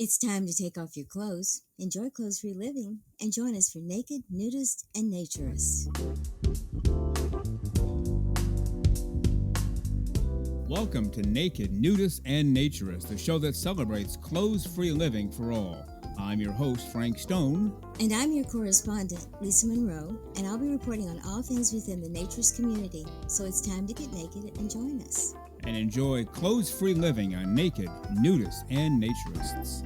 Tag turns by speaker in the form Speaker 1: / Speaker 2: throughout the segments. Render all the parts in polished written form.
Speaker 1: It's time to take off your clothes, enjoy clothes-free living, and join us for Naked, Nudist, and Naturist.
Speaker 2: Welcome to Naked, Nudist, and Naturist, the show that celebrates clothes-free living for all. I'm your host, Frank Stone.
Speaker 1: And I'm your correspondent, Lisa Monroe, and I'll be reporting on all things within the Naturist community. So it's time to get naked and join us.
Speaker 2: And enjoy clothes-free living on Naked, Nudists, and Naturists.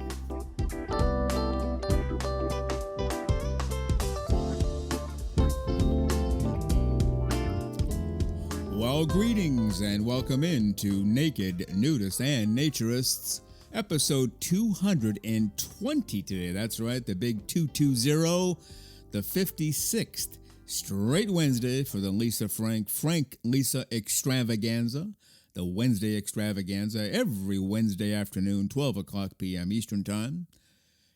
Speaker 2: Well, greetings and welcome into Naked, Nudists, and Naturists, episode 220 today. That's right, the big 220, the 56th straight Wednesday for the Frank-Lisa extravaganza, the Wednesday extravaganza, every Wednesday afternoon, 12 o'clock p.m. Eastern Time.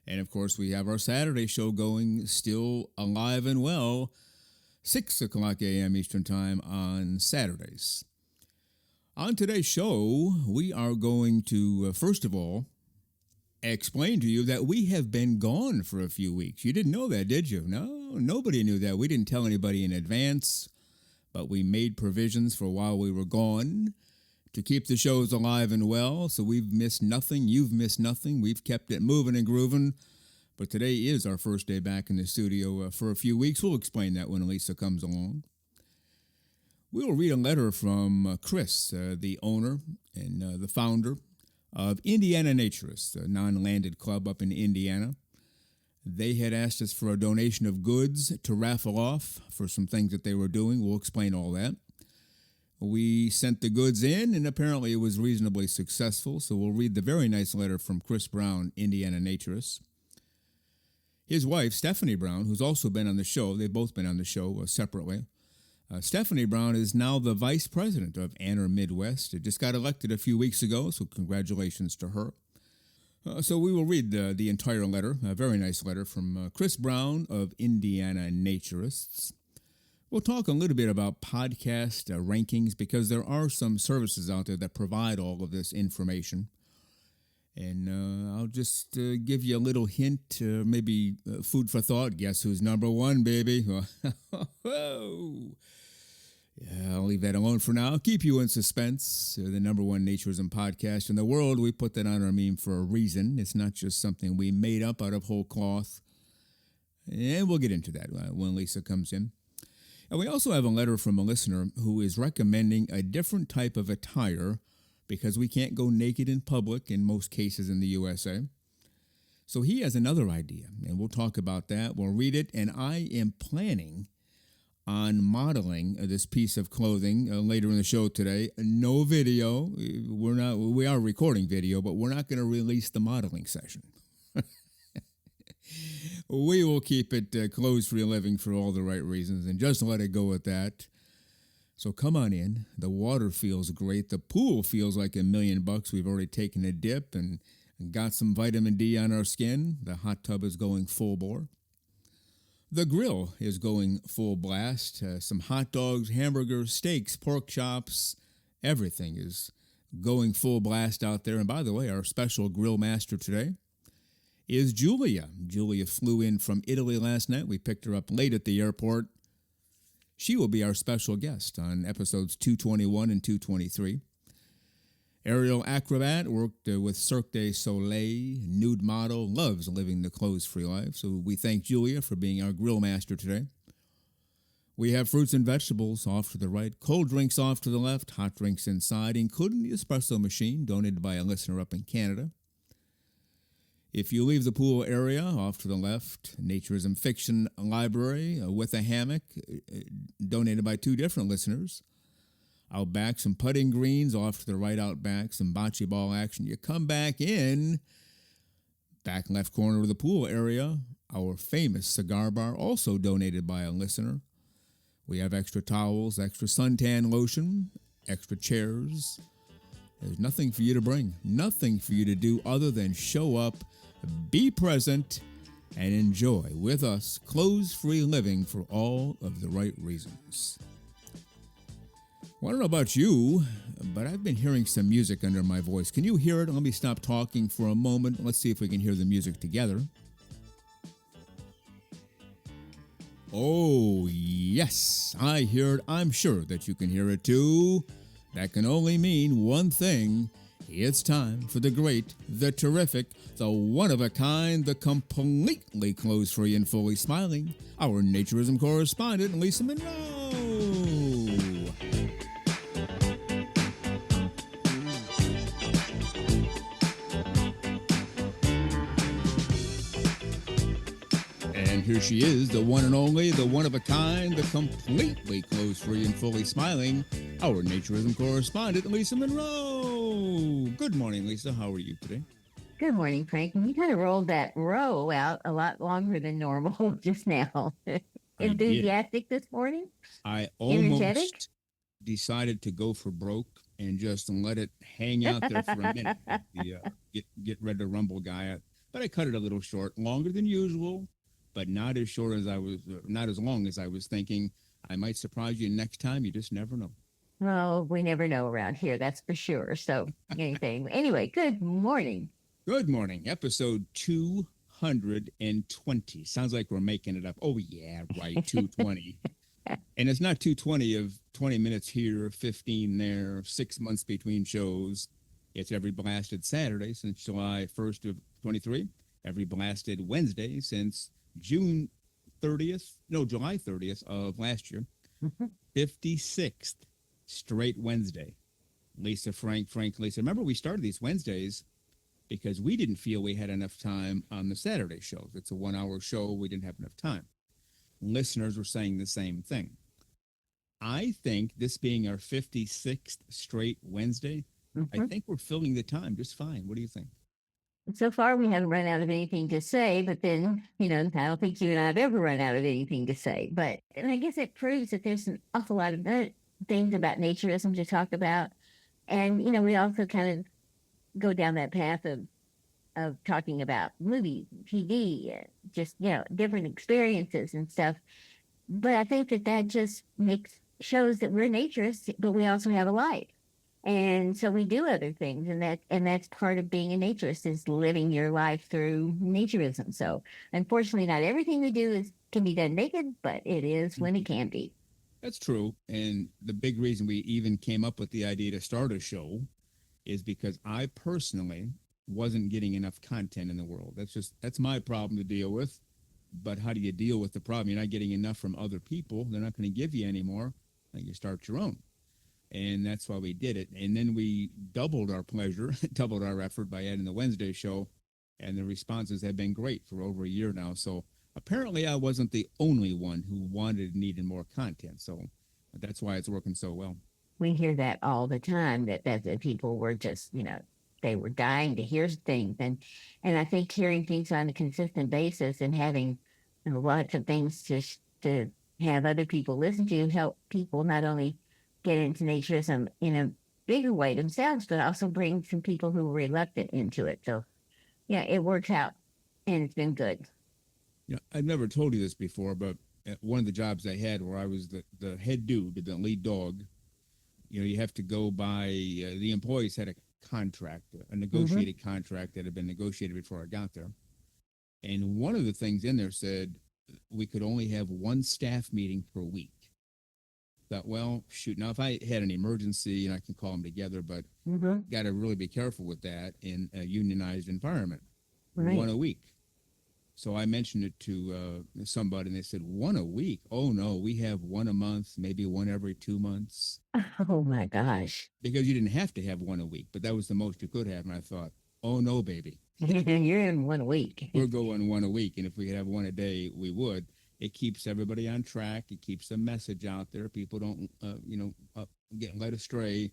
Speaker 2: And, of course, we have our Saturday show going still alive and well, 6 o'clock a.m. Eastern Time on Saturdays. On today's show, we are going to, first of all, explain to you that we have been gone for a few weeks. You didn't know that, did you? No, nobody knew that. We didn't tell anybody in advance, but we made provisions for while we were gone to keep the shows alive and well, so we've missed nothing. You've missed nothing. We've kept it moving and grooving. But today is our first day back in the studio for a few weeks. We'll explain that when Lisa comes along. We will read a letter from Chris, the owner and the founder of Indiana Naturist, a non-landed club up in Indiana. They had asked us for a donation of goods to raffle off for some things that they were doing. We'll explain all that. We sent the goods in, and apparently it was reasonably successful, so we'll read the very nice letter from Chris Brown, Indiana Naturist. His wife, Stephanie Brown, who's also been on the show, they've both been on the show separately. Stephanie Brown is now the vice president of Anner Midwest. It just got elected a few weeks ago, so congratulations to her. So we will read the entire letter, a very nice letter from Chris Brown of Indiana Naturists. We'll talk a little bit about podcast rankings because there are some services out there that provide all of this information. And I'll just give you a little hint, maybe food for thought. Guess who's number one, baby? Yeah, I'll leave that alone for now. Keep you in suspense. The number one naturism podcast in the world. We put that on our meme for a reason. It's not just something we made up out of whole cloth. And we'll get into that when Lisa comes in. And we also have a letter from a listener who is recommending a different type of attire because we can't go naked in public in most cases in the USA. So he has another idea, and we'll talk about that. We'll read it, and I am planning on modeling this piece of clothing later in the show today. No video. We are recording video, but we're not going to release the modeling session. We will keep it clothes-free living for all the right reasons, and just let it go at that. So come on in. The water feels great. The pool feels like $1 million. We've already taken a dip and got some vitamin D on our skin. The hot tub is going full bore. The grill is going full blast. Some hot dogs, hamburgers, steaks, pork chops, everything is going full blast out there. And by the way, our special grill master today is Julia. Julia flew in from Italy last night. We picked her up late at the airport. She will be our special guest on episodes 221 and 223. Aerial acrobat, worked with Cirque du Soleil, nude model, loves living the clothes-free life. So we thank Julia for being our grill master today. We have fruits and vegetables off to the right, cold drinks off to the left, hot drinks inside, including the espresso machine donated by a listener up in Canada. If you leave the pool area off to the left, Naturism Fiction Library with a hammock donated by two different listeners. Out back, some putting greens off to the right out back, some bocce ball action. You come back in, back left corner of the pool area, our famous cigar bar, also donated by a listener. We have extra towels, extra suntan lotion, extra chairs. There's nothing for you to bring, nothing for you to do other than show up, be present, and enjoy with us clothes-free living for all of the right reasons. Well, I don't know about you, but I've been hearing some music under my voice. Can you hear it? Let me stop talking for a moment. Let's see if we can hear the music together. Oh, yes, I hear it. I'm sure that you can hear it too. That can only mean one thing. It's time for the great, the terrific, the one-of-a-kind, the completely clothes-free and fully smiling, our naturism correspondent, Lisa Monroe. And here she is, the one and only, the one-of-a-kind, the completely clothes-free and fully smiling, our naturism correspondent, Lisa Monroe. Good morning, Lisa. How are you today?
Speaker 3: Good morning, Frank. You kind of rolled that row out a lot longer than normal just now.
Speaker 2: I did.
Speaker 3: Enthusiastic this morning?
Speaker 2: I
Speaker 3: Energetic?
Speaker 2: almost decided to go for broke and just let it hang out there for a minute. Get ready to rumble guy, but I cut it a little short, longer than usual, but not as short as I was, not as long as I was thinking. I might surprise you next time. You just never know.
Speaker 3: Oh, we never know around here, that's for sure. So, anything. Anyway, good morning.
Speaker 2: Good morning. Episode 220. Sounds like we're making it up. Oh, yeah, right. 220. And it's not 220 of 20 minutes here, 15 there, 6 months between shows. It's every blasted Saturday since July 1st of 23, every blasted Wednesday since July 30th of last year, 56th straight Wednesday. Lisa, Frank, Lisa. Remember, we started these Wednesdays because we didn't feel we had enough time on the Saturday shows. It's a 1 hour show. We didn't have enough time. Listeners were saying the same thing. I think this being our 56th straight Wednesday, I think we're filling the time just fine. What do you think?
Speaker 3: So far, we haven't run out of anything to say, but then, I don't think you and I have ever run out of anything to say. But and I guess it proves that there's an awful lot of things about naturism to talk about. And, we also kind of go down that path of talking about movies, TV, just, different experiences and stuff. But I think that just shows that we're naturists, but we also have a life. And so we do other things, and that's part of being a naturist, is living your life through naturism. So unfortunately, not everything we do can be done naked, but it is when it can be.
Speaker 2: That's true. And the big reason we even came up with the idea to start a show is because I personally wasn't getting enough content in the world. That's my problem to deal with. But how do you deal with the problem? You're not getting enough from other people. They're not going to give you any more. You start your own. And that's why we did it. And then we doubled our pleasure, doubled our effort by adding the Wednesday show. And the responses have been great for over a year now. So apparently I wasn't the only one who wanted and needed more content. So that's why it's working so well.
Speaker 3: We hear that all the time, that the people were just, they were dying to hear things. And I think hearing things on a consistent basis and having lots of things to have other people listen to help people not only get into naturism in a bigger way themselves, but also bring some people who were reluctant into it. So, yeah, it works out, and it's been good.
Speaker 2: I've never told you this before, but at one of the jobs I had where I was the head dude, the lead dog, you have to go by, the employees had a contract, a negotiated contract that had been negotiated before I got there. And one of the things in there said we could only have one staff meeting per week. Thought, well, shoot, now if I had an emergency, I can call them together, but got to really be careful with that in a unionized environment. Right. One a week. So I mentioned it to somebody, and they said, one a week? Oh, no, we have one a month, maybe one every 2 months.
Speaker 3: Oh, my gosh.
Speaker 2: Because you didn't have to have one a week, but that was the most you could have. And I thought, oh, no, baby.
Speaker 3: You're in 1 week.
Speaker 2: We're going one a week, and if we could have one a day, we would. It keeps everybody on track. It keeps the message out there. People don't, get led astray.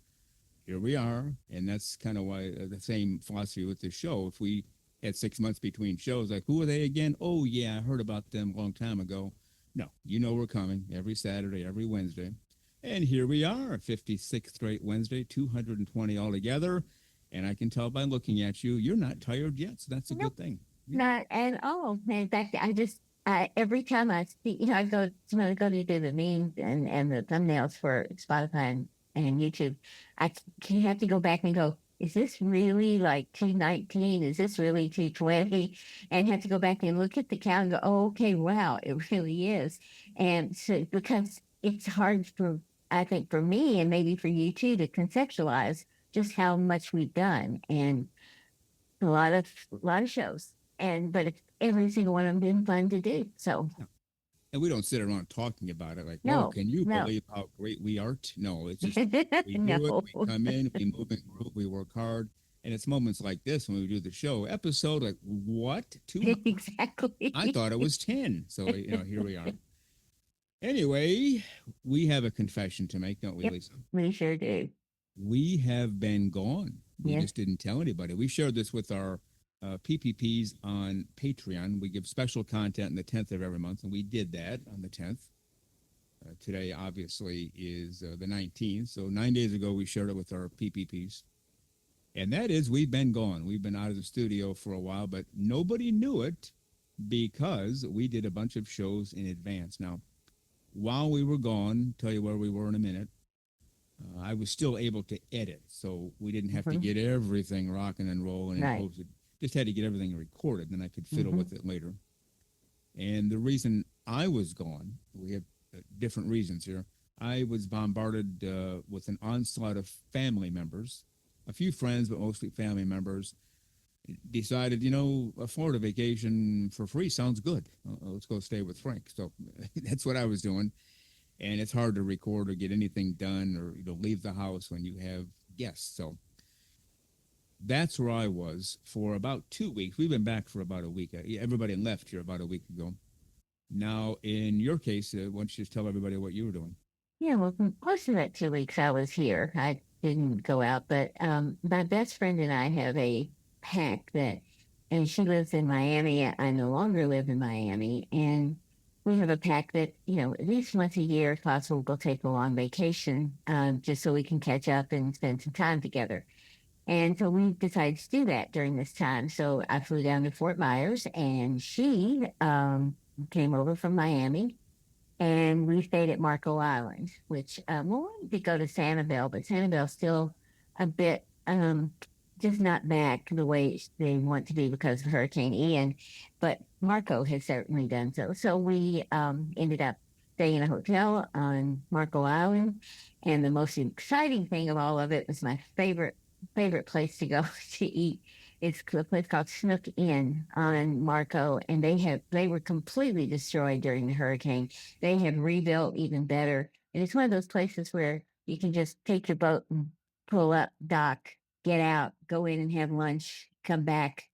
Speaker 2: Here we are, and that's kind of why the same philosophy with this show. If we had 6 months between shows, like, who are they again? Oh, yeah, I heard about them a long time ago. No, we're coming every Saturday, every Wednesday. And here we are, 56th straight Wednesday, 220 altogether. And I can tell by looking at you, you're not tired yet, so that's a good thing.
Speaker 3: Not at all. In fact, every time I see, I go to do the memes and the thumbnails for Spotify and and YouTube, you have to go back and go, is this really like 219? Is this really 220? And have to go back and look at the count and go, oh, okay, wow, it really is. And so, because it's hard for, I think, for me and maybe for you too, to conceptualize just how much we've done. And a lot of shows. But every single one of them been fun to do. So
Speaker 2: And we don't sit around talking about it like, oh,
Speaker 3: no,
Speaker 2: can you
Speaker 3: no,
Speaker 2: believe how great we are? No, it's just we do it,
Speaker 3: no,
Speaker 2: we come in, we move in group, we work hard. And it's moments like this when we do the show episode, like, what?
Speaker 3: exactly.
Speaker 2: I thought it was 10. So, here we are. Anyway, we have a confession to make, don't we,
Speaker 3: Yep,
Speaker 2: Lisa?
Speaker 3: we sure do.
Speaker 2: We have been gone. We
Speaker 3: Yes.
Speaker 2: just didn't tell anybody. We shared this with our PPPs on Patreon. We give special content on the 10th of every month, and we did that on the 10th. Today, obviously, is the 19th. So 9 days ago, we shared it with our PPPs. And that is, we've been gone. We've been out of the studio for a while, but nobody knew it because we did a bunch of shows in advance. Now, while we were gone, tell you where we were in a minute, I was still able to edit, so we didn't have to get everything rocking and rolling and
Speaker 3: Right.
Speaker 2: posted. Just had to get everything recorded, then I could fiddle
Speaker 3: Mhm.
Speaker 2: with it later. And the reason I was gone, we have different reasons here. I was bombarded with an onslaught of family members, a few friends, but mostly family members. Decided, a Florida vacation for free sounds good. Let's go stay with Frank. So that's what I was doing. And it's hard to record or get anything done or leave the house when you have guests. So that's where I was for about 2 weeks. We've been back for about a week. Everybody left here about a week ago. Now, in your case, why don't you just tell everybody what you were doing?
Speaker 3: Yeah, well, most of that 2 weeks I was here. I didn't go out, but my best friend and I have a pact and she lives in Miami. I no longer live in Miami, and we have a pact that at least once a year, if possible, we'll take a long vacation, just so we can catch up and spend some time together. And so we decided to do that during this time. So I flew down to Fort Myers, and she came over from Miami, and we stayed at Marco Island, which we wanted to go to Sanibel, but Sanibel's still a bit just not back the way they want to be because of Hurricane Ian, but Marco has certainly done so. So we ended up staying in a hotel on Marco Island, and the most exciting thing of all of it was my favorite place to go to eat. It's a place called Snook Inn on Marco, and they were completely destroyed during the hurricane. They have rebuilt even better, and it's one of those places where you can just take your boat and pull up, dock, get out, go in and have lunch, come back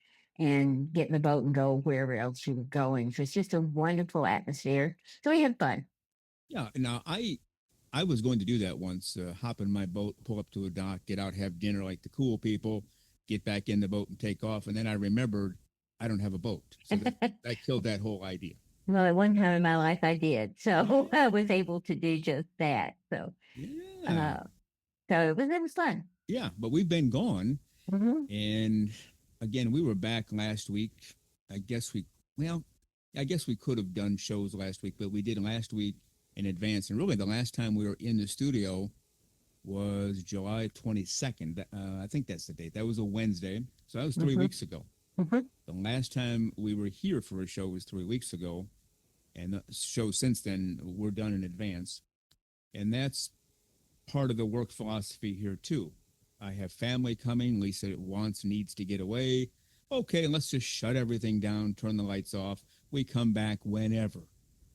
Speaker 3: and get in the boat and go wherever else you were going. So it's just a wonderful atmosphere. So we had fun.
Speaker 2: Yeah. Now, I was going to do that once, hop in my boat, pull up to a dock, get out, have dinner like the cool people, get back in the boat and take off. And then I remembered I don't have a boat. So that killed that whole idea.
Speaker 3: Well, at one time in my life, I did. So I was able to do just that. So,
Speaker 2: Yeah.
Speaker 3: so it was fun.
Speaker 2: Yeah. But we've been gone.
Speaker 3: Mm-hmm.
Speaker 2: And again, we were back last week. I guess we could have done shows last week, but we did last week in advance. And really, the last time we were in the studio was July 22nd. I think that's the date. That was a Wednesday. So that was 3 weeks ago.
Speaker 3: Mm-hmm.
Speaker 2: The last time we were here for a show was 3 weeks ago. And the shows since then were done in advance. And that's part of the work philosophy here, too. I have family coming. Lisa needs to get away. Okay, let's just shut everything down, turn the lights off. We come back whenever.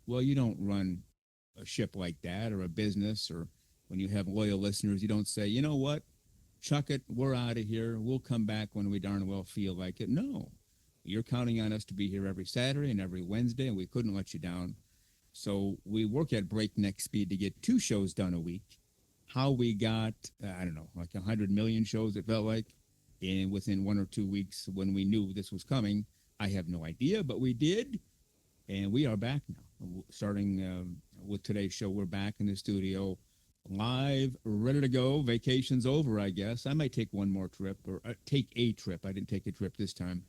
Speaker 2: Well, you don't run a ship like that or a business, or when you have loyal listeners, you don't say, you know what, chuck it, we're out of here. We'll come back when we darn well feel like it. No, you're counting on us to be here every Saturday and every Wednesday, and we couldn't let you down. So we work at breakneck speed to get 2 shows done a week. How we got, I don't know, like 100 million shows, it felt like, and within 1 or 2 weeks when we knew this was coming, I have no idea, but we did, and we are back now. Starting with today's show, we're back in the studio, live, ready to go. Vacation's over, I guess. I might take one more trip, or take a trip. I didn't take a trip this time.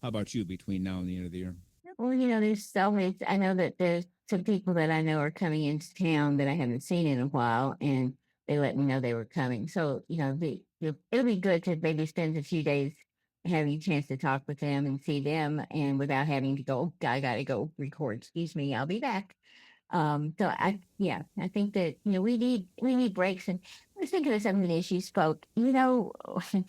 Speaker 2: How about you between now and the end of the year?
Speaker 3: Well, there's always, I know that there's some people that I know are coming into town that I haven't seen in a while, and they let me know they were coming. So, it'll be good to maybe spend a few days having a chance to talk with them and see them and without having to go, "Oh, I got to go record. Excuse me, I'll be back." I think that, we need breaks. And I was thinking of something as you spoke, how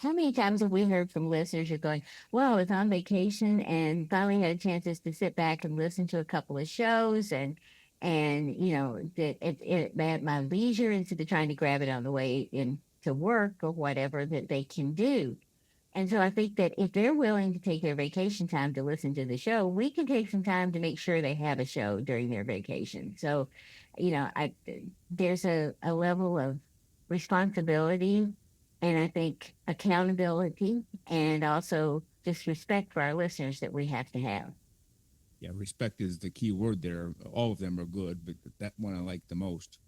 Speaker 3: many times have we heard from listeners who are going, well, I was on vacation and finally had a chance just to sit back and listen to a couple of shows and that at my leisure instead of trying to grab it on the way into work or whatever that they can do. And so I think that if they're willing to take their vacation time to listen to the show, we can take some time to make sure they have a show during their vacation. So, there's a level of responsibility and I think accountability and also just respect for our listeners that we have to have.
Speaker 2: Yeah, respect is the key word there. All of them are good, but that one I like the most.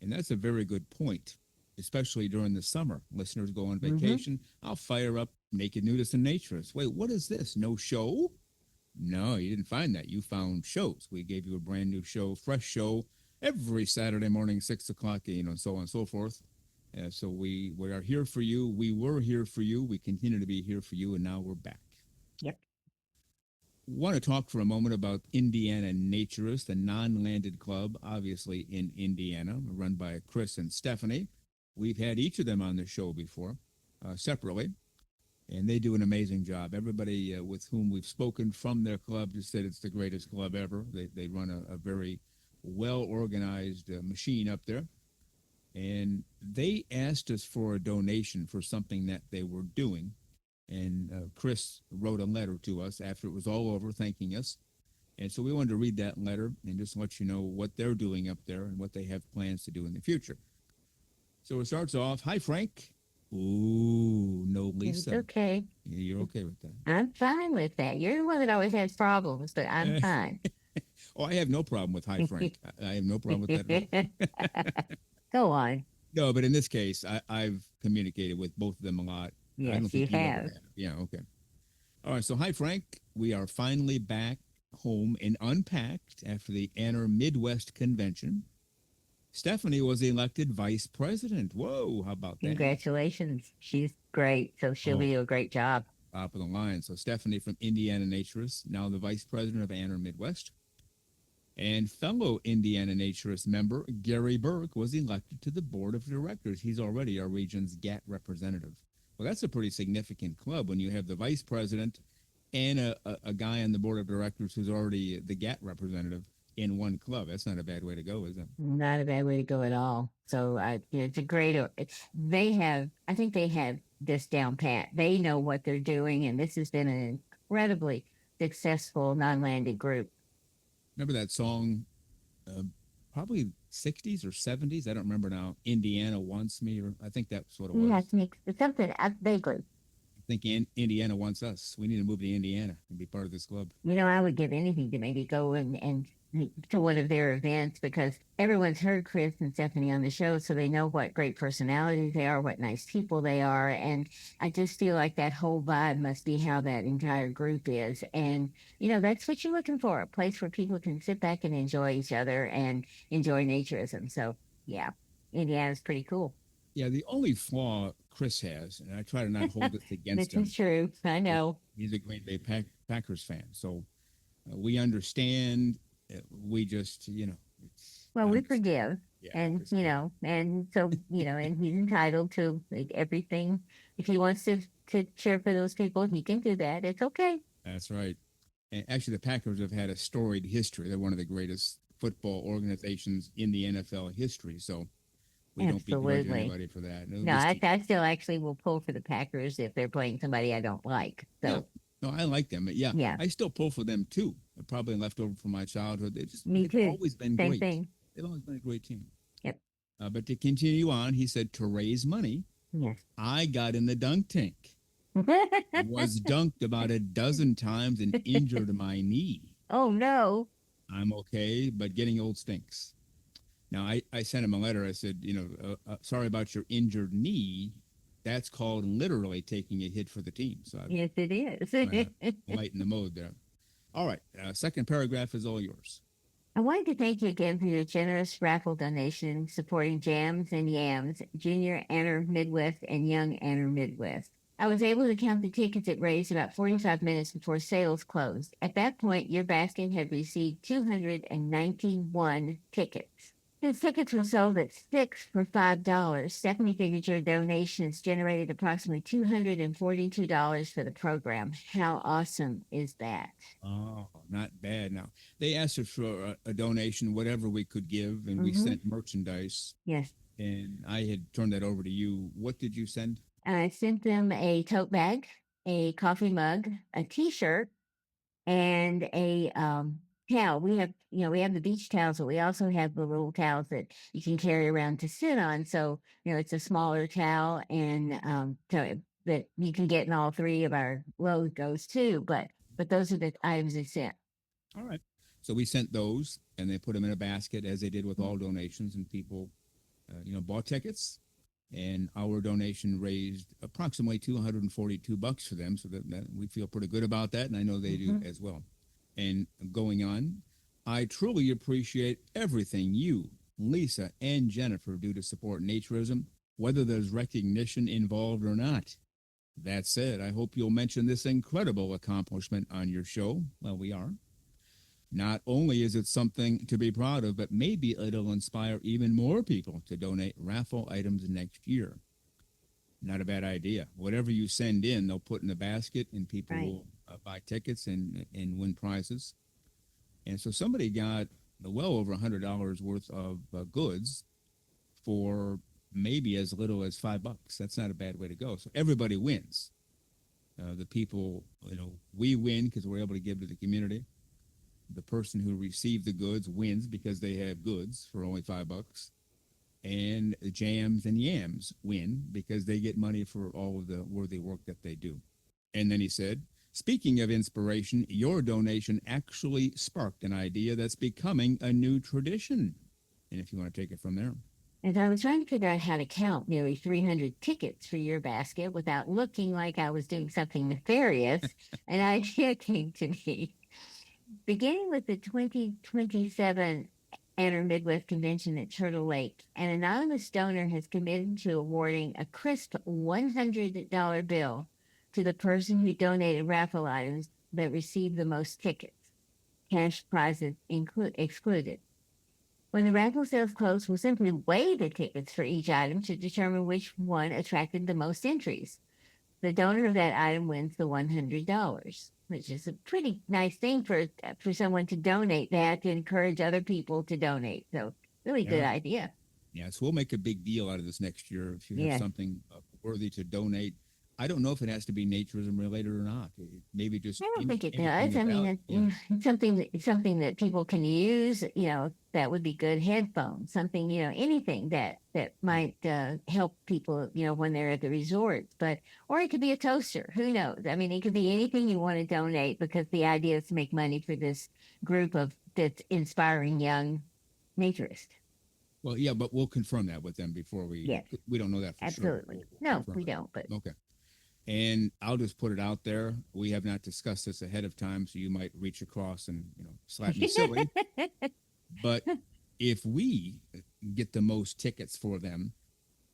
Speaker 2: And that's a very good point, especially during the summer. Listeners go on vacation. I'll fire up Naked Nudists and Naturists. Wait, what is this? No show? No, you didn't find that. You found shows. We gave you a brand new show, fresh show, every Saturday morning, 6 o'clock, so on and so forth. So we are here for you. We were here for you. We continue to be here for you, and now we're back.
Speaker 3: Yep.
Speaker 2: Want to talk for a moment about Indiana Naturist, a non-landed club, obviously in Indiana, run by Chris and Stephanie. We've had each of them on the show before, separately, and they do an amazing job. Everybody with whom we've spoken from their club just said it's the greatest club ever. They run a very well-organized machine up there, and they asked us for a donation for something that they were doing. And Chris wrote a letter to us after it was all over, thanking us. And so we wanted to read that letter and just let you know what they're doing up there and what they have plans to do in the future. So it starts off, "Hi, Frank." Ooh, no, Lisa.
Speaker 3: It's okay.
Speaker 2: You're okay with that?
Speaker 3: I'm fine with that. You're the one that always has problems, but I'm fine.
Speaker 2: Oh, I have no problem with "Hi, Frank." I have no problem with that at all.
Speaker 3: Go on.
Speaker 2: No, but in this case, I've communicated with both of them a lot. I don't
Speaker 3: Yes,
Speaker 2: think
Speaker 3: you
Speaker 2: ever
Speaker 3: have.
Speaker 2: Yeah, okay. All right, so "Hi, Frank. We are finally back home and unpacked after the Anner Midwest Convention. Stephanie was elected vice president. Whoa, how about that?
Speaker 3: Congratulations. She's great. So she'll do a great job.
Speaker 2: Top of the line. So Stephanie from Indiana Naturist, now the vice president of Anner Midwest. And fellow Indiana Naturist member Gary Burke was elected to the board of directors. He's already our region's GAT representative. Well, that's a pretty significant club when you have the vice president and a guy on the board of directors who's already the GAT representative in one club. That's not a bad way to go, is it?
Speaker 3: Not a bad way to go at all. So it's a great. I think they have this down pat. They know what they're doing, and this has been an incredibly successful non-landed group.
Speaker 2: Remember that song, probably 60s or 70s? I don't remember now. "Indiana Wants Me," or I think that's what it was.
Speaker 3: Yeah, it's something vaguely.
Speaker 2: I think Indiana wants us. We need to move to Indiana and be part of this club.
Speaker 3: I would give anything to maybe go and to one of their events because everyone's heard Chris and Stephanie on the show, so they know what great personalities they are, what nice people they are. And I just feel like that whole vibe must be how that entire group is. And, that's what you're looking for, a place where people can sit back and enjoy each other and enjoy naturism. So, yeah, Indiana's pretty cool.
Speaker 2: Yeah, the only flaw Chris has, and I try to not hold this against him.
Speaker 3: This is true. I know.
Speaker 2: He's a Green Bay Packers fan, so we understand. We just,
Speaker 3: Well, we forgive,
Speaker 2: yeah,
Speaker 3: and and so and he's entitled to everything. If he wants to cheer for those people, he can do that. It's okay.
Speaker 2: That's right. And actually, the Packers have had a storied history. They're one of the greatest football organizations in the NFL history. So we don't begrudge anybody for that.
Speaker 3: No, I still actually will pull for the Packers if they're playing somebody I don't like. So.
Speaker 2: Yeah. No, I like them.
Speaker 3: Yeah.
Speaker 2: I still pull for them too. They're probably left over from my childhood.
Speaker 3: Me too.
Speaker 2: They've always been
Speaker 3: Same
Speaker 2: great.
Speaker 3: Thing.
Speaker 2: They've always been a great team.
Speaker 3: Yep.
Speaker 2: But to continue on, he said, to raise money,
Speaker 3: yes,
Speaker 2: I got in the dunk tank. Was dunked about a dozen times and injured my knee.
Speaker 3: Oh, no.
Speaker 2: I'm okay, but getting old stinks. Now, I sent him a letter. I said, sorry about your injured knee. That's called literally taking a hit for the team. So
Speaker 3: yes, it is.
Speaker 2: Lighten the mode there. All right. Second paragraph is all yours.
Speaker 3: I wanted to thank you again for your generous raffle donation supporting JAMS and YAMS, Junior Anner Midwest and Young Anner Midwest. I was able to count the tickets it raised about 45 minutes before sales closed. At that point, your basket had received 291 tickets. His tickets were sold at 6 for $5. Stephanie figured your donations generated approximately $242 for the program. How awesome is that?
Speaker 2: Oh, not bad. Now, they asked us for a donation, whatever we could give, and we
Speaker 3: Mm-hmm.
Speaker 2: sent merchandise.
Speaker 3: Yes.
Speaker 2: And I had turned that over to you. What did you send?
Speaker 3: I sent them a tote bag, a coffee mug, a T-shirt, and a towel. We have the beach towels, but we also have the little towels that you can carry around to sit on. So it's a smaller towel, and so that you can get in all three of our logos too. But those are the items I sent.
Speaker 2: All right. So we sent those, and they put them in a basket, as they did with all donations, and people, bought tickets. And our donation raised approximately $242 for them, so that we feel pretty good about that, and I know they do as well. And going on, I truly appreciate everything you, Lisa, and Jennifer do to support naturism, whether there's recognition involved or not. That said, I hope you'll mention this incredible accomplishment on your show. Well, we are. Not only is it something to be proud of, but maybe it'll inspire even more people to donate raffle items next year. Not a bad idea. Whatever you send in, they'll put in the basket, and people will buy tickets and win prizes. And so somebody got well over $100 worth of goods for maybe as little as $5. That's not a bad way to go. So everybody wins. The people, we win because we're able to give to the community. The person who received the goods wins because they have goods for only $5. And the Jams and Yams win because they get money for all of the worthy work that they do. And then he said, speaking of inspiration, your donation actually sparked an idea that's becoming a new tradition. And if you want to take it from there.
Speaker 3: And I was trying to figure out how to count nearly 300 tickets for your basket without looking like I was doing something nefarious. An idea came to me. Beginning with the 2027 Anner Midwest Convention at Turtle Lake, an anonymous donor has committed to awarding a crisp $100 bill to the person who donated raffle items that received the most tickets, cash prizes excluded. When the raffle sales close, we'll simply weigh the tickets for each item to determine which one attracted the most entries. The donor of that item wins the $100, which is a pretty nice thing for someone to donate that to encourage other people to donate. So really good idea.
Speaker 2: Yeah, so we'll make a big deal out of this next year. If you have something worthy to donate, I don't know if it has to be naturism related or not. Maybe just.
Speaker 3: I don't think it does. I mean, it's something that people can use. That would be good. Headphones, something. Anything that might help people. When they're at the resorts. Or it could be a toaster. Who knows? I mean, it could be anything you want to donate because the idea is to make money for this group of that's inspiring young naturists.
Speaker 2: Well, yeah, but we'll confirm that with them before we.
Speaker 3: Yes.
Speaker 2: We don't know that for sure.
Speaker 3: Absolutely. No, we don't. But
Speaker 2: okay. And I'll just put it out there. We have not discussed this ahead of time, so you might reach across and slap me silly. But if we get the most tickets for them,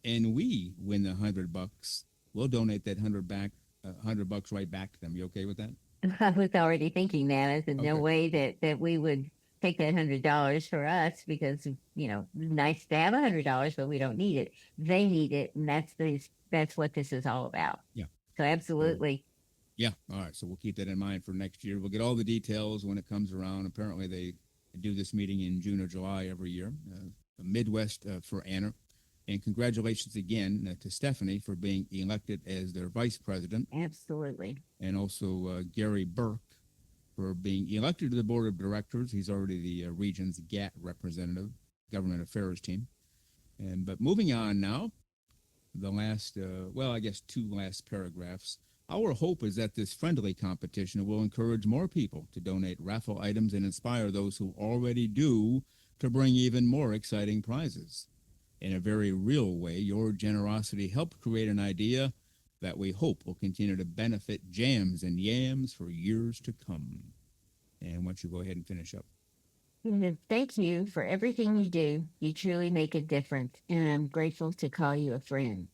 Speaker 2: and we win the $100, we'll donate that $100 right back to them. You okay with that?
Speaker 3: I was already thinking that. I said, no way that we would take that $100 for us because nice to have $100, but we don't need it. They need it, and that's what this is all about.
Speaker 2: Yeah.
Speaker 3: So absolutely.
Speaker 2: Yeah. All right. So we'll keep that in mind for next year. We'll get all the details when it comes around. Apparently, they do this meeting in June or July every year. Midwest for Anner. And congratulations again to Stephanie for being elected as their vice president.
Speaker 3: Absolutely.
Speaker 2: And also Gary Burke for being elected to the board of directors. He's already the region's GAT representative, government affairs team. But moving on now, the last, two last paragraphs. Our hope is that this friendly competition will encourage more people to donate raffle items and inspire those who already do to bring even more exciting prizes. In a very real way, your generosity helped create an idea that we hope will continue to benefit Jams and Yams for years to come. And why don't you go ahead and finish up?
Speaker 3: Thank you for everything you do. You truly make a difference, and I'm grateful to call you a friend.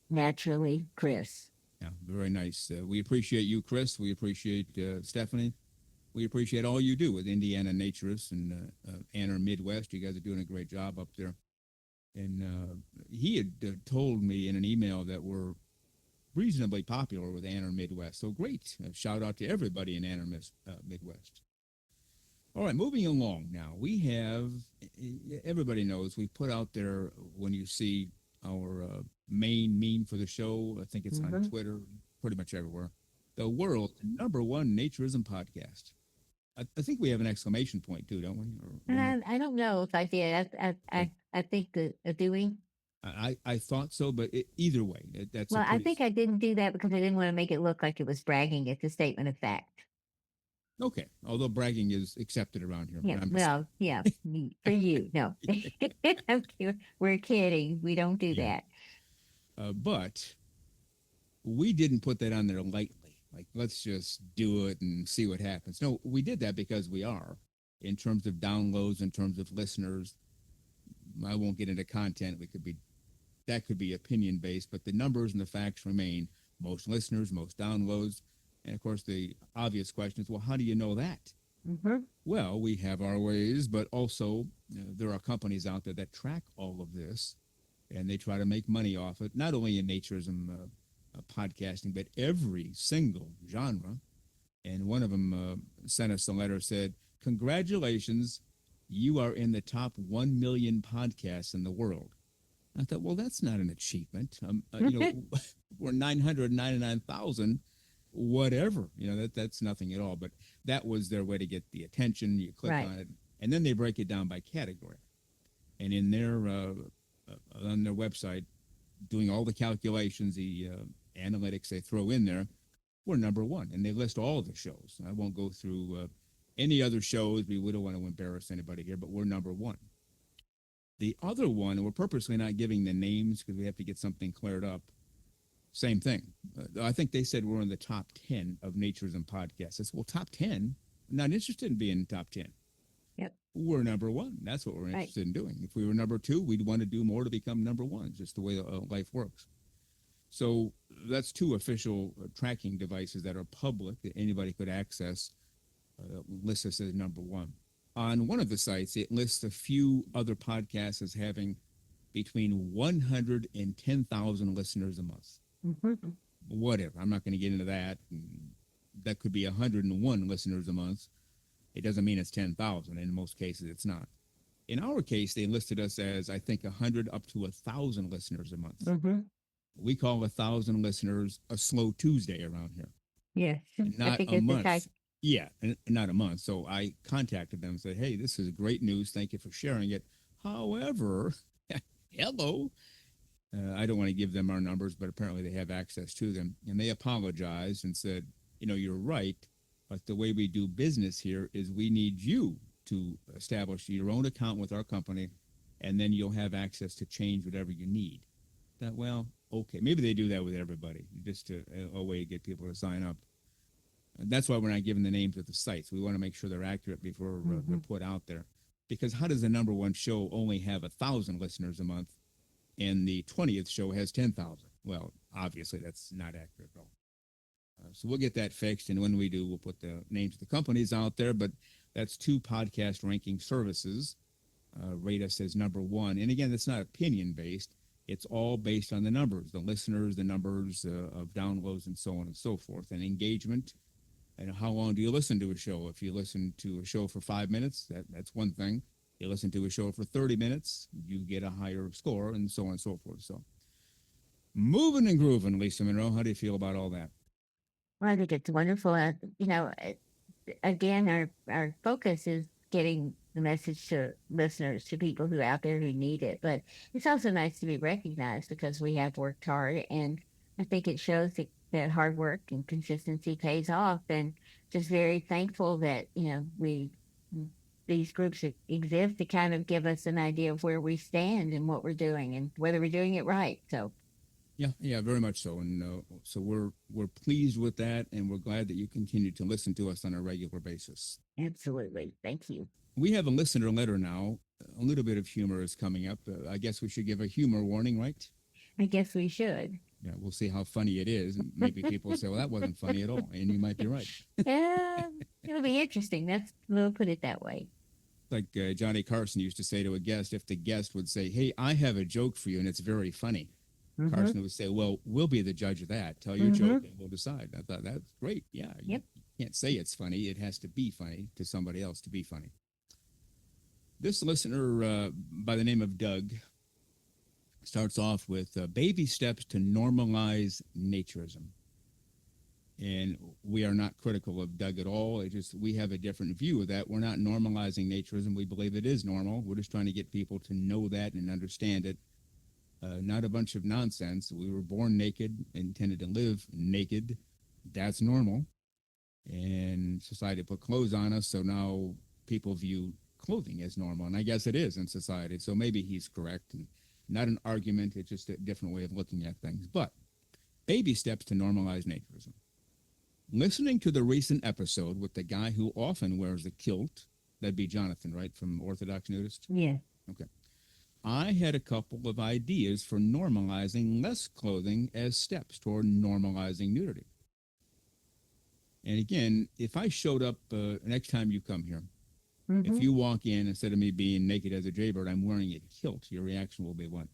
Speaker 3: Naturally, Chris.
Speaker 2: Yeah, very nice. We appreciate you, Chris. We appreciate Stephanie. We appreciate all you do with Indiana Naturists and Anna Midwest. You guys are doing a great job up there. And he had told me in an email that we're reasonably popular with Anna Midwest. So great. Shout out to everybody in Anna Midwest. All right, moving along now. We have, everybody knows, we put out there when you see our main meme for the show, I think it's on Twitter, pretty much everywhere, the world's '1 naturism podcast. I think we have an exclamation point too, don't we?
Speaker 3: I don't know if I did. I think that doing.
Speaker 2: I thought so, but either way, that's
Speaker 3: well. I think I didn't do that because I didn't want to make it look like it was bragging. It's a statement of fact.
Speaker 2: Okay, although bragging is accepted around here.
Speaker 3: Yeah, well, yeah, for you, no. We're kidding. We don't do that.
Speaker 2: But we didn't put that on there lightly. Like, let's just do it and see what happens. No, we did that because we are, in terms of downloads, in terms of listeners. I won't get into content. That could be opinion based, but the numbers and the facts remain: most listeners, most downloads. And of course, the obvious question is, well, how do you know that? Well, we have our ways, but also there are companies out there that track all of this, and they try to make money off it, not only in naturism podcasting, but every single genre. And one of them sent us a letter, said, congratulations, you are in the top 1 million podcasts in the world. I thought, well, that's not an achievement. We're 999,000, whatever. That's nothing at all. But that was their way to get the attention. You click on it, and then they break it down by category. And in their on their website, doing all the calculations, the analytics they throw in there, we're #1, and they list all the shows. I won't go through any other shows. We don't want to embarrass anybody here, but we're #1. The other one, we're purposely not giving the names because we have to get something cleared up. Same thing. I think they said we're in the top 10 of naturism podcasts. I said, well, top 10? I'm not interested in being in top 10.
Speaker 3: Yep.
Speaker 2: We're #1. That's what we're interested in doing. If we were #2, we'd want to do more to become #1, just the way life works. So that's 2 official tracking devices that are public that anybody could access. Lists us as #1. On one of the sites, it lists a few other podcasts as having between 100 and 10,000 listeners a month. Whatever. I'm not going to get into that. That could be 101 listeners a month. It doesn't mean it's 10,000. In most cases, it's not. In our case, they listed us as, I think, 100 up to 1,000 listeners a month. We call 1,000 listeners a slow Tuesday around here.
Speaker 3: Yeah.
Speaker 2: Not a month. Yeah, not a month. So I contacted them and said, hey, this is great news. Thank you for sharing it. However, hello. I don't want to give them our numbers, but apparently they have access to them. And they apologized and said, you're right, but the way we do business here is we need you to establish your own account with our company, and then you'll have access to change whatever you need. That, well, okay, maybe they do that with everybody, just a way to get people to sign up. And that's why we're not giving the names of the sites. We want to make sure they're accurate before they're put out there. Because how does the #1 show only have 1,000 listeners a month, and the 20th show has 10,000? Well, obviously that's not accurate at all. So we'll get that fixed, and when we do, we'll put the names of the companies out there. But that's 2 podcast ranking services rate us as #1. And again, that's not opinion based. It's all based on the numbers, the listeners, the numbers of downloads, and so on and so forth, and engagement. And how long do you listen to a show? If you listen to a show for 5 minutes, that's one thing. You listen to a show for 30 minutes, you get a higher score, and so on and so forth. So, moving and grooving, Lisa Monroe. How do you feel about all that?
Speaker 3: Well, I think it's wonderful. Again, our focus is getting the message to listeners, to people who are out there who need it. But it's also nice to be recognized because we have worked hard, and I think it shows that hard work and consistency pays off. And just very thankful that these groups exist to kind of give us an idea of where we stand and what we're doing and whether we're doing it right. So
Speaker 2: Yeah, very much so. And so we're pleased with that, and we're glad that you continue to listen to us on a regular basis.
Speaker 3: Absolutely. Thank you.
Speaker 2: We have a listener letter now. A little bit of humor is coming up. I guess we should give a humor warning, right?
Speaker 3: I guess we should.
Speaker 2: Yeah, we'll see how funny it is. And maybe people say, well, that wasn't funny at all. And you might be right.
Speaker 3: Yeah, it'll be interesting. We'll put it that way.
Speaker 2: Like Johnny Carson used to say to a guest, if the guest would say, hey, I have a joke for you and it's very funny, Carson would say, well, we'll be the judge of that. Tell your joke and we'll decide. I thought that's great. Yeah.
Speaker 3: Yep.
Speaker 2: You can't say it's funny. It has to be funny to somebody else to be funny. This listener by the name of Doug starts off with baby steps to normalize naturism. And we are not critical of Doug at all. It just, we have a different view of that. We're not normalizing naturism. We believe it is normal. We're just trying to get people to know that and understand it. Not a bunch of nonsense. We were born naked, intended to live naked. That's normal. And society put clothes on us, so now people view clothing as normal. And I guess it is in society. So maybe he's correct. And not an argument. It's just a different way of looking at things. But baby steps to normalize naturism. Listening to the recent episode with the guy who often wears a kilt, that'd be Jonathan, right, from Orthodox Nudists?
Speaker 3: Yeah.
Speaker 2: Okay. I had a couple of ideas for normalizing less clothing as steps toward normalizing nudity. And again, if I showed up next time you come here, if you walk in, instead of me being naked as a jaybird, I'm wearing a kilt, your reaction will be what?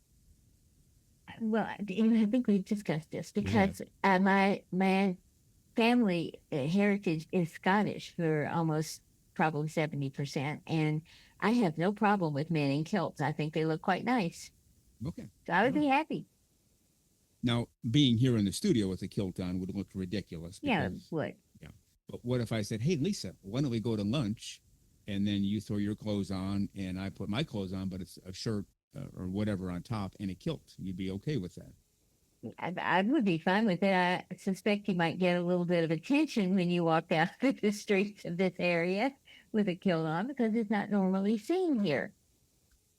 Speaker 3: Well, I think we've discussed this because my family heritage is Scottish for almost probably 70%. And I have no problem with men in kilts. I think they look quite nice.
Speaker 2: Okay.
Speaker 3: So I would be happy.
Speaker 2: Now, being here in the studio with a kilt on would look ridiculous.
Speaker 3: Yeah, it would.
Speaker 2: Yeah. But what if I said, hey, Lisa, why don't we go to lunch? And then you throw your clothes on and I put my clothes on, but it's a shirt or whatever on top and a kilt. You'd be okay with that.
Speaker 3: I would be fine with it. I suspect you might get a little bit of attention when you walk out through the streets of this area with a kilt on because it's not normally seen here.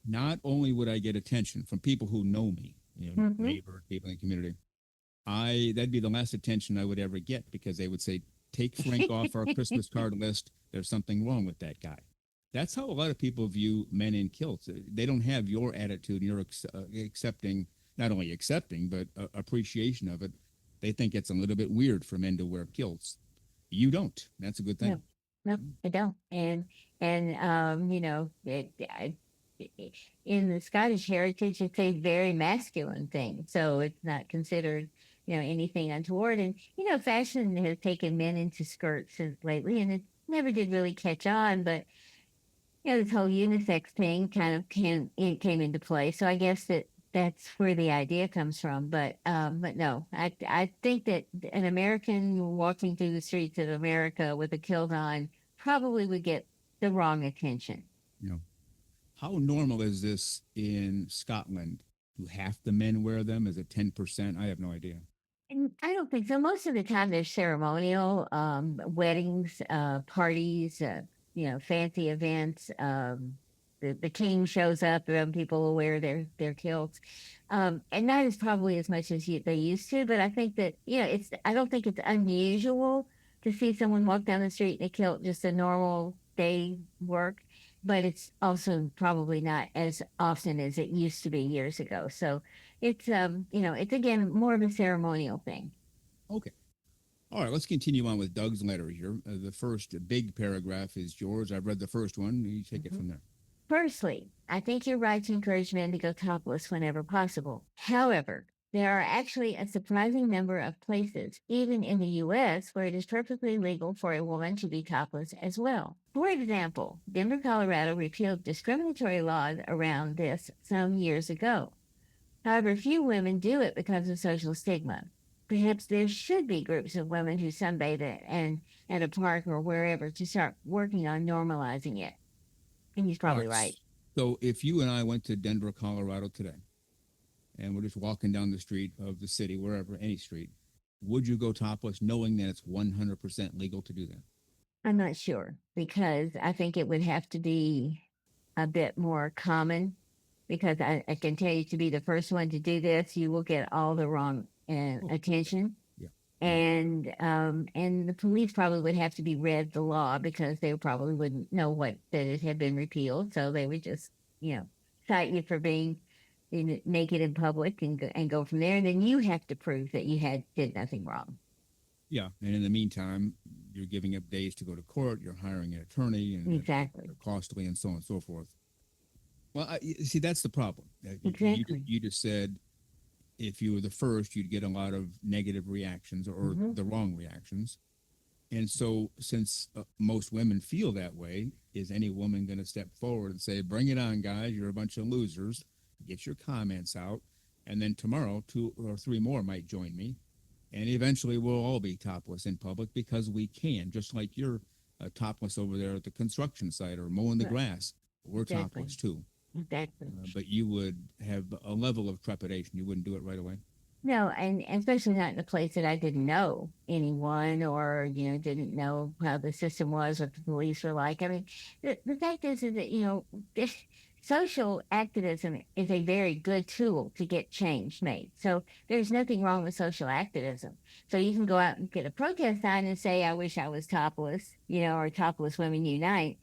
Speaker 2: Not only would I get attention from people who know me, neighbors, people in the community, that'd be the last attention I would ever get because they would say, take Frank off our Christmas card list. There's something wrong with that guy. That's how a lot of people view men in kilts. They don't have your attitude. You're accepting, not only accepting, but appreciation of it. They think it's a little bit weird for men to wear kilts. You don't. That's a good thing.
Speaker 3: No, I don't. And in the Scottish heritage, it's a very masculine thing. So it's not considered, anything untoward. And, fashion has taken men into skirts lately, and it never did really catch on. But, this whole unisex thing kind of came into play. So I guess that's where the idea comes from. But no, I think that an American walking through the streets of America with a kilt on probably would get the wrong attention.
Speaker 2: Yeah. How normal is this in Scotland? Do half the men wear them? Is it 10%? I have no idea.
Speaker 3: And I don't think so. Most of the time they're ceremonial, weddings, parties, fancy events. The king shows up and people will wear their kilts. And not as probably as much as they used to, but I think that, I don't think it's unusual to see someone walk down the street in a kilt, just a normal day work, but it's also probably not as often as it used to be years ago. So it's, it's again, more of a ceremonial thing.
Speaker 2: Okay. All right, let's continue on with Doug's letter here. The first big paragraph is yours. I've read the first one. You take it from there.
Speaker 3: Firstly, I think you're right to encourage men to go topless whenever possible. However, there are actually a surprising number of places, even in the U.S., where it is perfectly legal for a woman to be topless as well. For example, Denver, Colorado repealed discriminatory laws around this some years ago. However, few women do it because of social stigma. Perhaps there should be groups of women who sunbathe at a park or wherever to start working on normalizing it. And he's probably right.
Speaker 2: So if you and I went to Denver, Colorado today, and we're just walking down the street of the city, wherever, any street, would you go topless knowing that it's 100% legal to do that?
Speaker 3: I'm not sure, because I think it would have to be a bit more common because I can tell you, to be the first one to do this, you will get all the wrong
Speaker 2: Oh,
Speaker 3: attention.
Speaker 2: yeah.
Speaker 3: And the police probably would have to be read the law, because they probably wouldn't know what that it had been repealed, so they would just, cite you for being naked in public, and go from there. And then you have to prove that you had did nothing wrong.
Speaker 2: Yeah, and in the meantime, you're giving up days to go to court. You're hiring an attorney, and
Speaker 3: Exactly.
Speaker 2: they're costly, and so on and so forth. Well, see, that's the problem.
Speaker 3: Exactly.
Speaker 2: You just said if you were the first, you'd get a lot of negative reactions or the wrong reactions. And so, since most women feel that way, is any woman going to step forward and say, "Bring it on, guys! You're a bunch of losers. Get your comments out." And then tomorrow, 2 or 3 more might join me, and eventually we'll all be topless in public because we can, just like you're topless over there at the construction site or mowing the grass. We're
Speaker 3: Exactly.
Speaker 2: topless too.
Speaker 3: Exactly.
Speaker 2: But you would have a level of trepidation. You wouldn't do it right away.
Speaker 3: No, and especially not in a place that I didn't know anyone, or didn't know how the system was, what the police were like. I mean, the fact is that this social activism is a very good tool to get change made. So there's nothing wrong with social activism. So you can go out and get a protest sign and say, "I wish I was topless," or "Topless Women Unite,"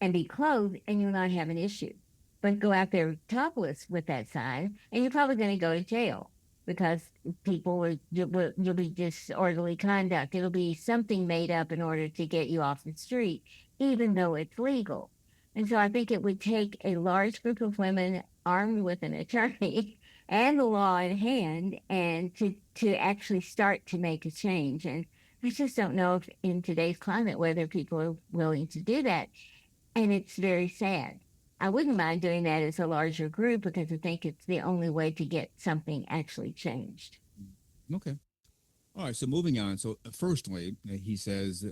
Speaker 3: and be clothed, and you'll not have an issue. But go out there topless with that sign, and you're probably going to go to jail, because you'll be disorderly conduct. It'll be something made up in order to get you off the street, even though it's legal. And so I think it would take a large group of women armed with an attorney and the law in hand, and to actually start to make a change. And I just don't know if in today's climate whether people are willing to do that. And it's very sad. I wouldn't mind doing that as a larger group, because I think it's the only way to get something actually changed.
Speaker 2: Okay. All right. So moving on. So firstly, he says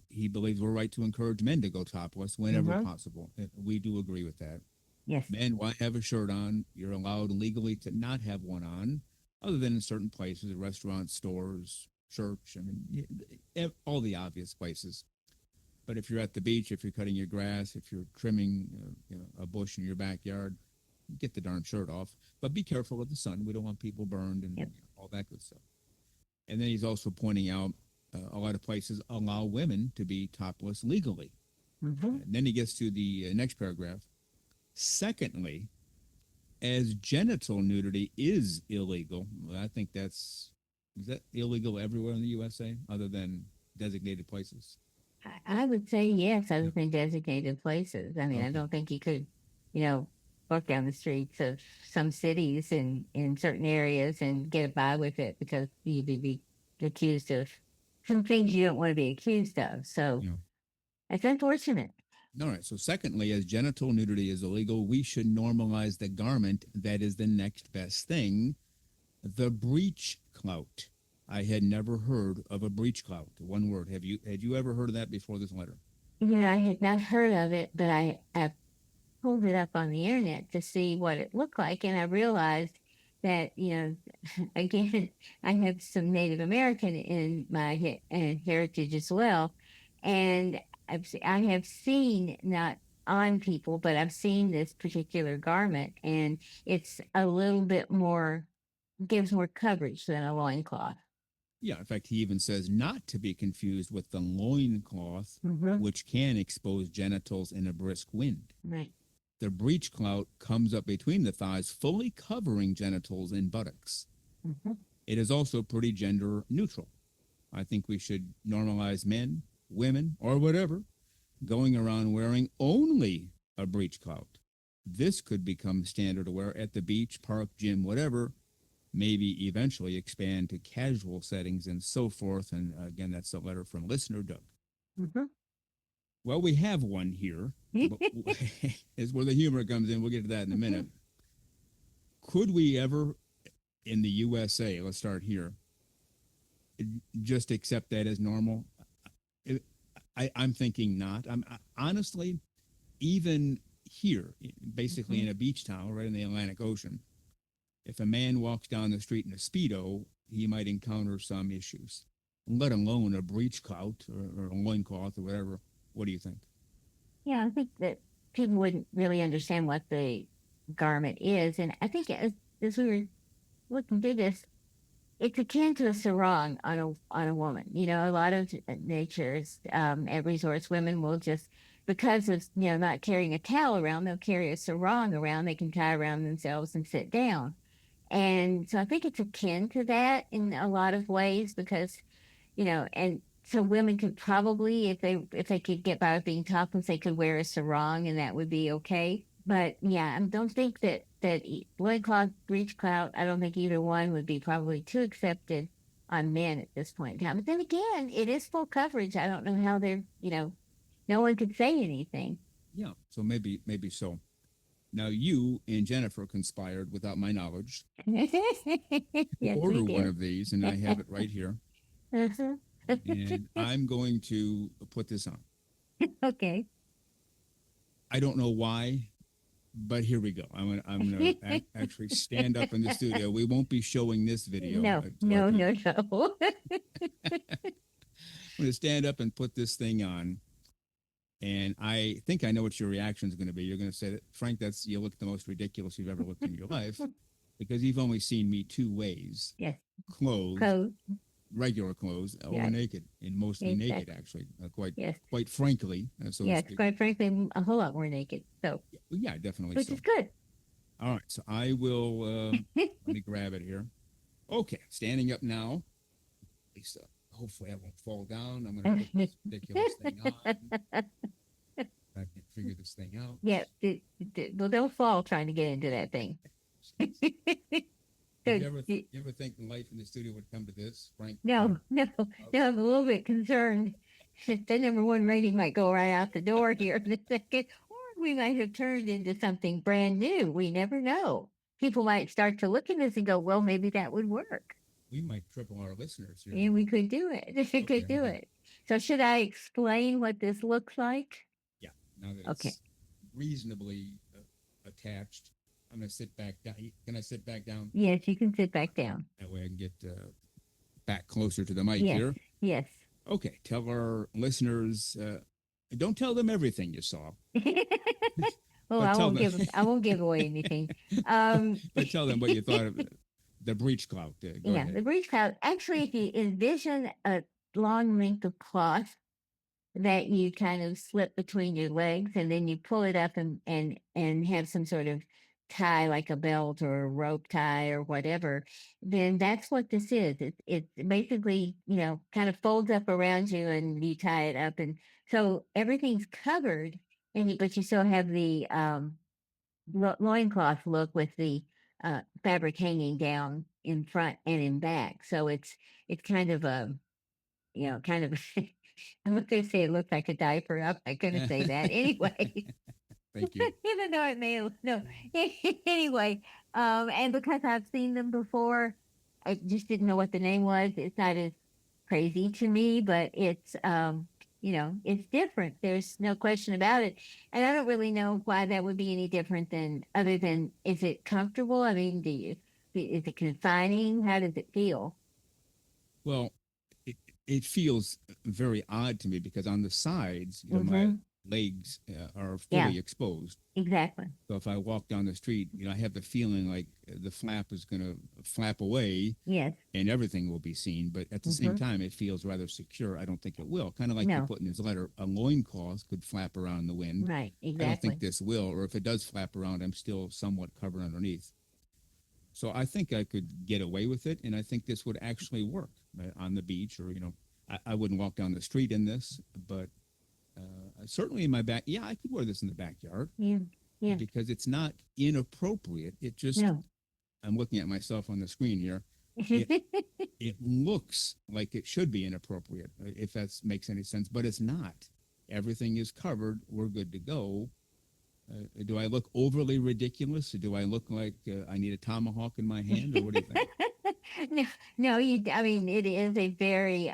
Speaker 2: he believes we're right to encourage men to go topless whenever possible. We do agree with that.
Speaker 3: Yes.
Speaker 2: Men, why have a shirt on? You're allowed legally to not have one on, other than in certain places, restaurants, stores, church. I mean, all the obvious places. But if you're at the beach, if you're cutting your grass, if you're trimming a bush in your backyard, get the darn shirt off. But be careful of the sun. We don't want people burned and all that good stuff. And then he's also pointing out a lot of places allow women to be topless legally. And then he gets to the next paragraph. Secondly, as genital nudity is illegal, well, I think is that illegal everywhere in the USA other than designated places?
Speaker 3: I would say yes, other than designated places. I mean, I don't think you could, walk down the streets of some cities in certain areas and get by with it, because you'd be accused of some things you don't want to be accused of. So it's unfortunate.
Speaker 2: All right. So secondly, as genital nudity is illegal, we should normalize the garment that is the next best thing, the breechclout. I had never heard of a breechclout. One word. Had you ever heard of that before this letter?
Speaker 3: I had not heard of it, but I pulled it up on the internet to see what it looked like, and I realized that, again, I have some Native American in my heritage as well, and I have seen, not on people, but I've seen this particular garment, and it's a little bit more, gives more coverage than a loincloth.
Speaker 2: Yeah, in fact, he even says not to be confused with the loincloth, which can expose genitals in a brisk wind.
Speaker 3: Right.
Speaker 2: The breechclout comes up between the thighs, fully covering genitals and buttocks. It is also pretty gender neutral. I think we should normalize men, women, or whatever, going around wearing only a breechclout. This could become standard wear at the beach, park, gym, whatever, maybe eventually expand to casual settings and so forth. And again, that's a letter from listener Doug. Well, we have one here. Is where the humor comes in. We'll get to that in a minute. Could we ever, in the USA, let's start here, just accept that as normal? I'm thinking not. Honestly, even here, basically in a beach town right in the Atlantic Ocean, if a man walks down the street in a Speedo, he might encounter some issues, let alone a breechclout or a loincloth or whatever. What do you think?
Speaker 3: Yeah, I think that people wouldn't really understand what the garment is. And I think as we were looking through this, it's akin to a sarong on a woman. You know, a lot of natures at resorts, women will just, because of not carrying a towel around, they'll carry a sarong around. They can tie around themselves and sit down. And so I think it's akin to that in a lot of ways because and so women could probably, if they could get by with being topless, they could wear a sarong and that would be okay. But yeah, I don't think that loincloth, breechclout, I don't think either one would be probably too accepted on men at this point in time. But then again, it is full coverage. I don't know how no one could say anything.
Speaker 2: Yeah, so maybe so. Now you and Jennifer conspired without my knowledge to
Speaker 3: Yes,
Speaker 2: order
Speaker 3: we
Speaker 2: one
Speaker 3: did.
Speaker 2: of these, and I have it right here.
Speaker 3: Uh-huh.
Speaker 2: And I'm going to put this on.
Speaker 3: Okay.
Speaker 2: I don't know why, but here we go. I'm gonna actually stand up in the studio. We won't be showing this video.
Speaker 3: No,
Speaker 2: To our
Speaker 3: no,
Speaker 2: people.
Speaker 3: no, no.
Speaker 2: I'm gonna stand up and put this thing on, and I think I know what your reaction is going to be. You're going to say that, Frank, you look the most ridiculous you've ever looked in your life, because you've only seen me two ways:
Speaker 3: Yes.
Speaker 2: clothes,
Speaker 3: Code.
Speaker 2: regular clothes, or
Speaker 3: Yes.
Speaker 2: naked, and mostly naked,
Speaker 3: Exactly.
Speaker 2: actually.
Speaker 3: Yes.
Speaker 2: Quite frankly, so to
Speaker 3: Yes.
Speaker 2: speak.
Speaker 3: Quite frankly, a whole lot more naked. So,
Speaker 2: Yeah, definitely
Speaker 3: which
Speaker 2: so.
Speaker 3: is good.
Speaker 2: All right, so I will. Let me grab it here. Okay, standing up now. Lisa, hopefully I won't fall down. I'm going to put this ridiculous thing on. I can figure this thing out.
Speaker 3: Yeah. Well, don't fall trying to get into that thing.
Speaker 2: Did you ever think life in the studio would come to this, Frank?
Speaker 3: No, no, no. I'm a little bit concerned that the number one rating might go right out the door here in a second, or we might have turned into something brand new. We never know. People might start to look at this and go, "Well, maybe that would work."
Speaker 2: We might triple our listeners here.
Speaker 3: And we could do it. We could do it. So, should I explain what this looks like?
Speaker 2: Yeah. Now that
Speaker 3: Okay.
Speaker 2: it's reasonably attached, I'm going to sit back down. Can I sit back down?
Speaker 3: Yes, you can sit back down.
Speaker 2: That way I can get back closer to the mic
Speaker 3: Yes.
Speaker 2: here.
Speaker 3: Yes.
Speaker 2: Okay. Tell our listeners, don't tell them everything you saw.
Speaker 3: Well,
Speaker 2: But tell them.
Speaker 3: I won't give away anything.
Speaker 2: But tell them what you thought of the Breechclout. Go
Speaker 3: Yeah,
Speaker 2: ahead.
Speaker 3: the breechclout. Actually, if you envision a long length of cloth that you kind of slip between your legs, and then you pull it up and have some sort of tie, like a belt or a rope tie or whatever, then that's what this is. It basically kind of folds up around you, and you tie it up, and so everything's covered, but you still have the loincloth look with the fabric hanging down in front and in back. So it's kind of a kind of I'm not going to say it looks like a diaper. I'm not going to say that anyway.
Speaker 2: Thank you.
Speaker 3: Even though it may no anyway. And because I've seen them before, I just didn't know what the name was. It's not as crazy to me, but it's different. There's no question about it. And I don't really know why that would be any different than other than is it comfortable? I mean, is it confining? How does it feel?
Speaker 2: Well, it feels very odd to me because on the sides, my legs are fully exposed.
Speaker 3: Exactly.
Speaker 2: So if I walk down the street, I have the feeling like the flap is going to flap away.
Speaker 3: Yes.
Speaker 2: And everything will be seen. But at the same time, it feels rather secure. I don't think it will. Kind of like you put in this letter, a loincloth could flap around in the wind.
Speaker 3: Right. Exactly.
Speaker 2: I don't think this will. Or if it does flap around, I'm still somewhat covered underneath. So I think I could get away with it. And I think this would actually work on the beach or, I wouldn't walk down the street in this, but certainly in my back. Yeah, I could wear this in the backyard.
Speaker 3: Yeah. Yeah.
Speaker 2: Because it's not inappropriate. It just, I'm looking at myself on the screen here. It looks like it should be inappropriate, if that makes any sense, but it's not. Everything is covered. We're good to go. Do I look overly ridiculous? Or do I look like I need a tomahawk in my hand? Or what do you think?
Speaker 3: No, I mean, it is a very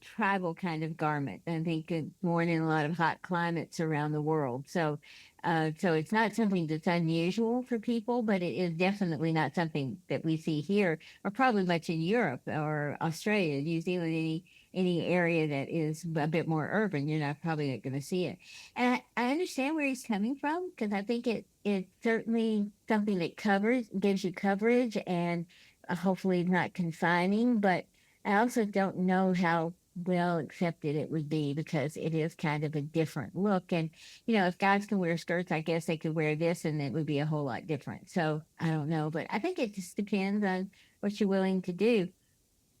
Speaker 3: tribal kind of garment. I think it's worn in a lot of hot climates around the world. So it's not something that's unusual for people, but it is definitely not something that we see here, or probably much in Europe or Australia, New Zealand, any area that is a bit more urban. You're not probably not going to see it. And I understand where he's coming from because I think it's certainly something that covers gives you coverage and hopefully not confining. But I also don't know how well accepted it would be because it is kind of a different look. And if guys can wear skirts, I guess they could wear this, and it would be a whole lot different. So I don't know, but I think it just depends on what you're willing to do.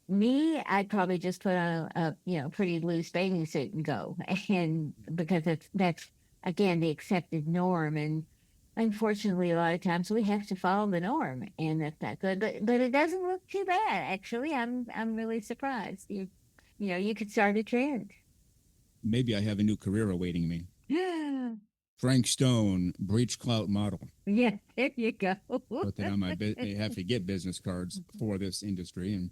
Speaker 3: Me, I'd probably just put on a pretty loose bathing suit and go, and because that's again the accepted norm, and unfortunately, a lot of times we have to follow the norm, and that's not good. But it doesn't look too bad actually. I'm really surprised. You could start a trend.
Speaker 2: Maybe I have a new career awaiting me.
Speaker 3: Yeah,
Speaker 2: Frank Stone, Breechclout model.
Speaker 3: yeah, there you go.
Speaker 2: Put that on my I have to get business cards for this industry, and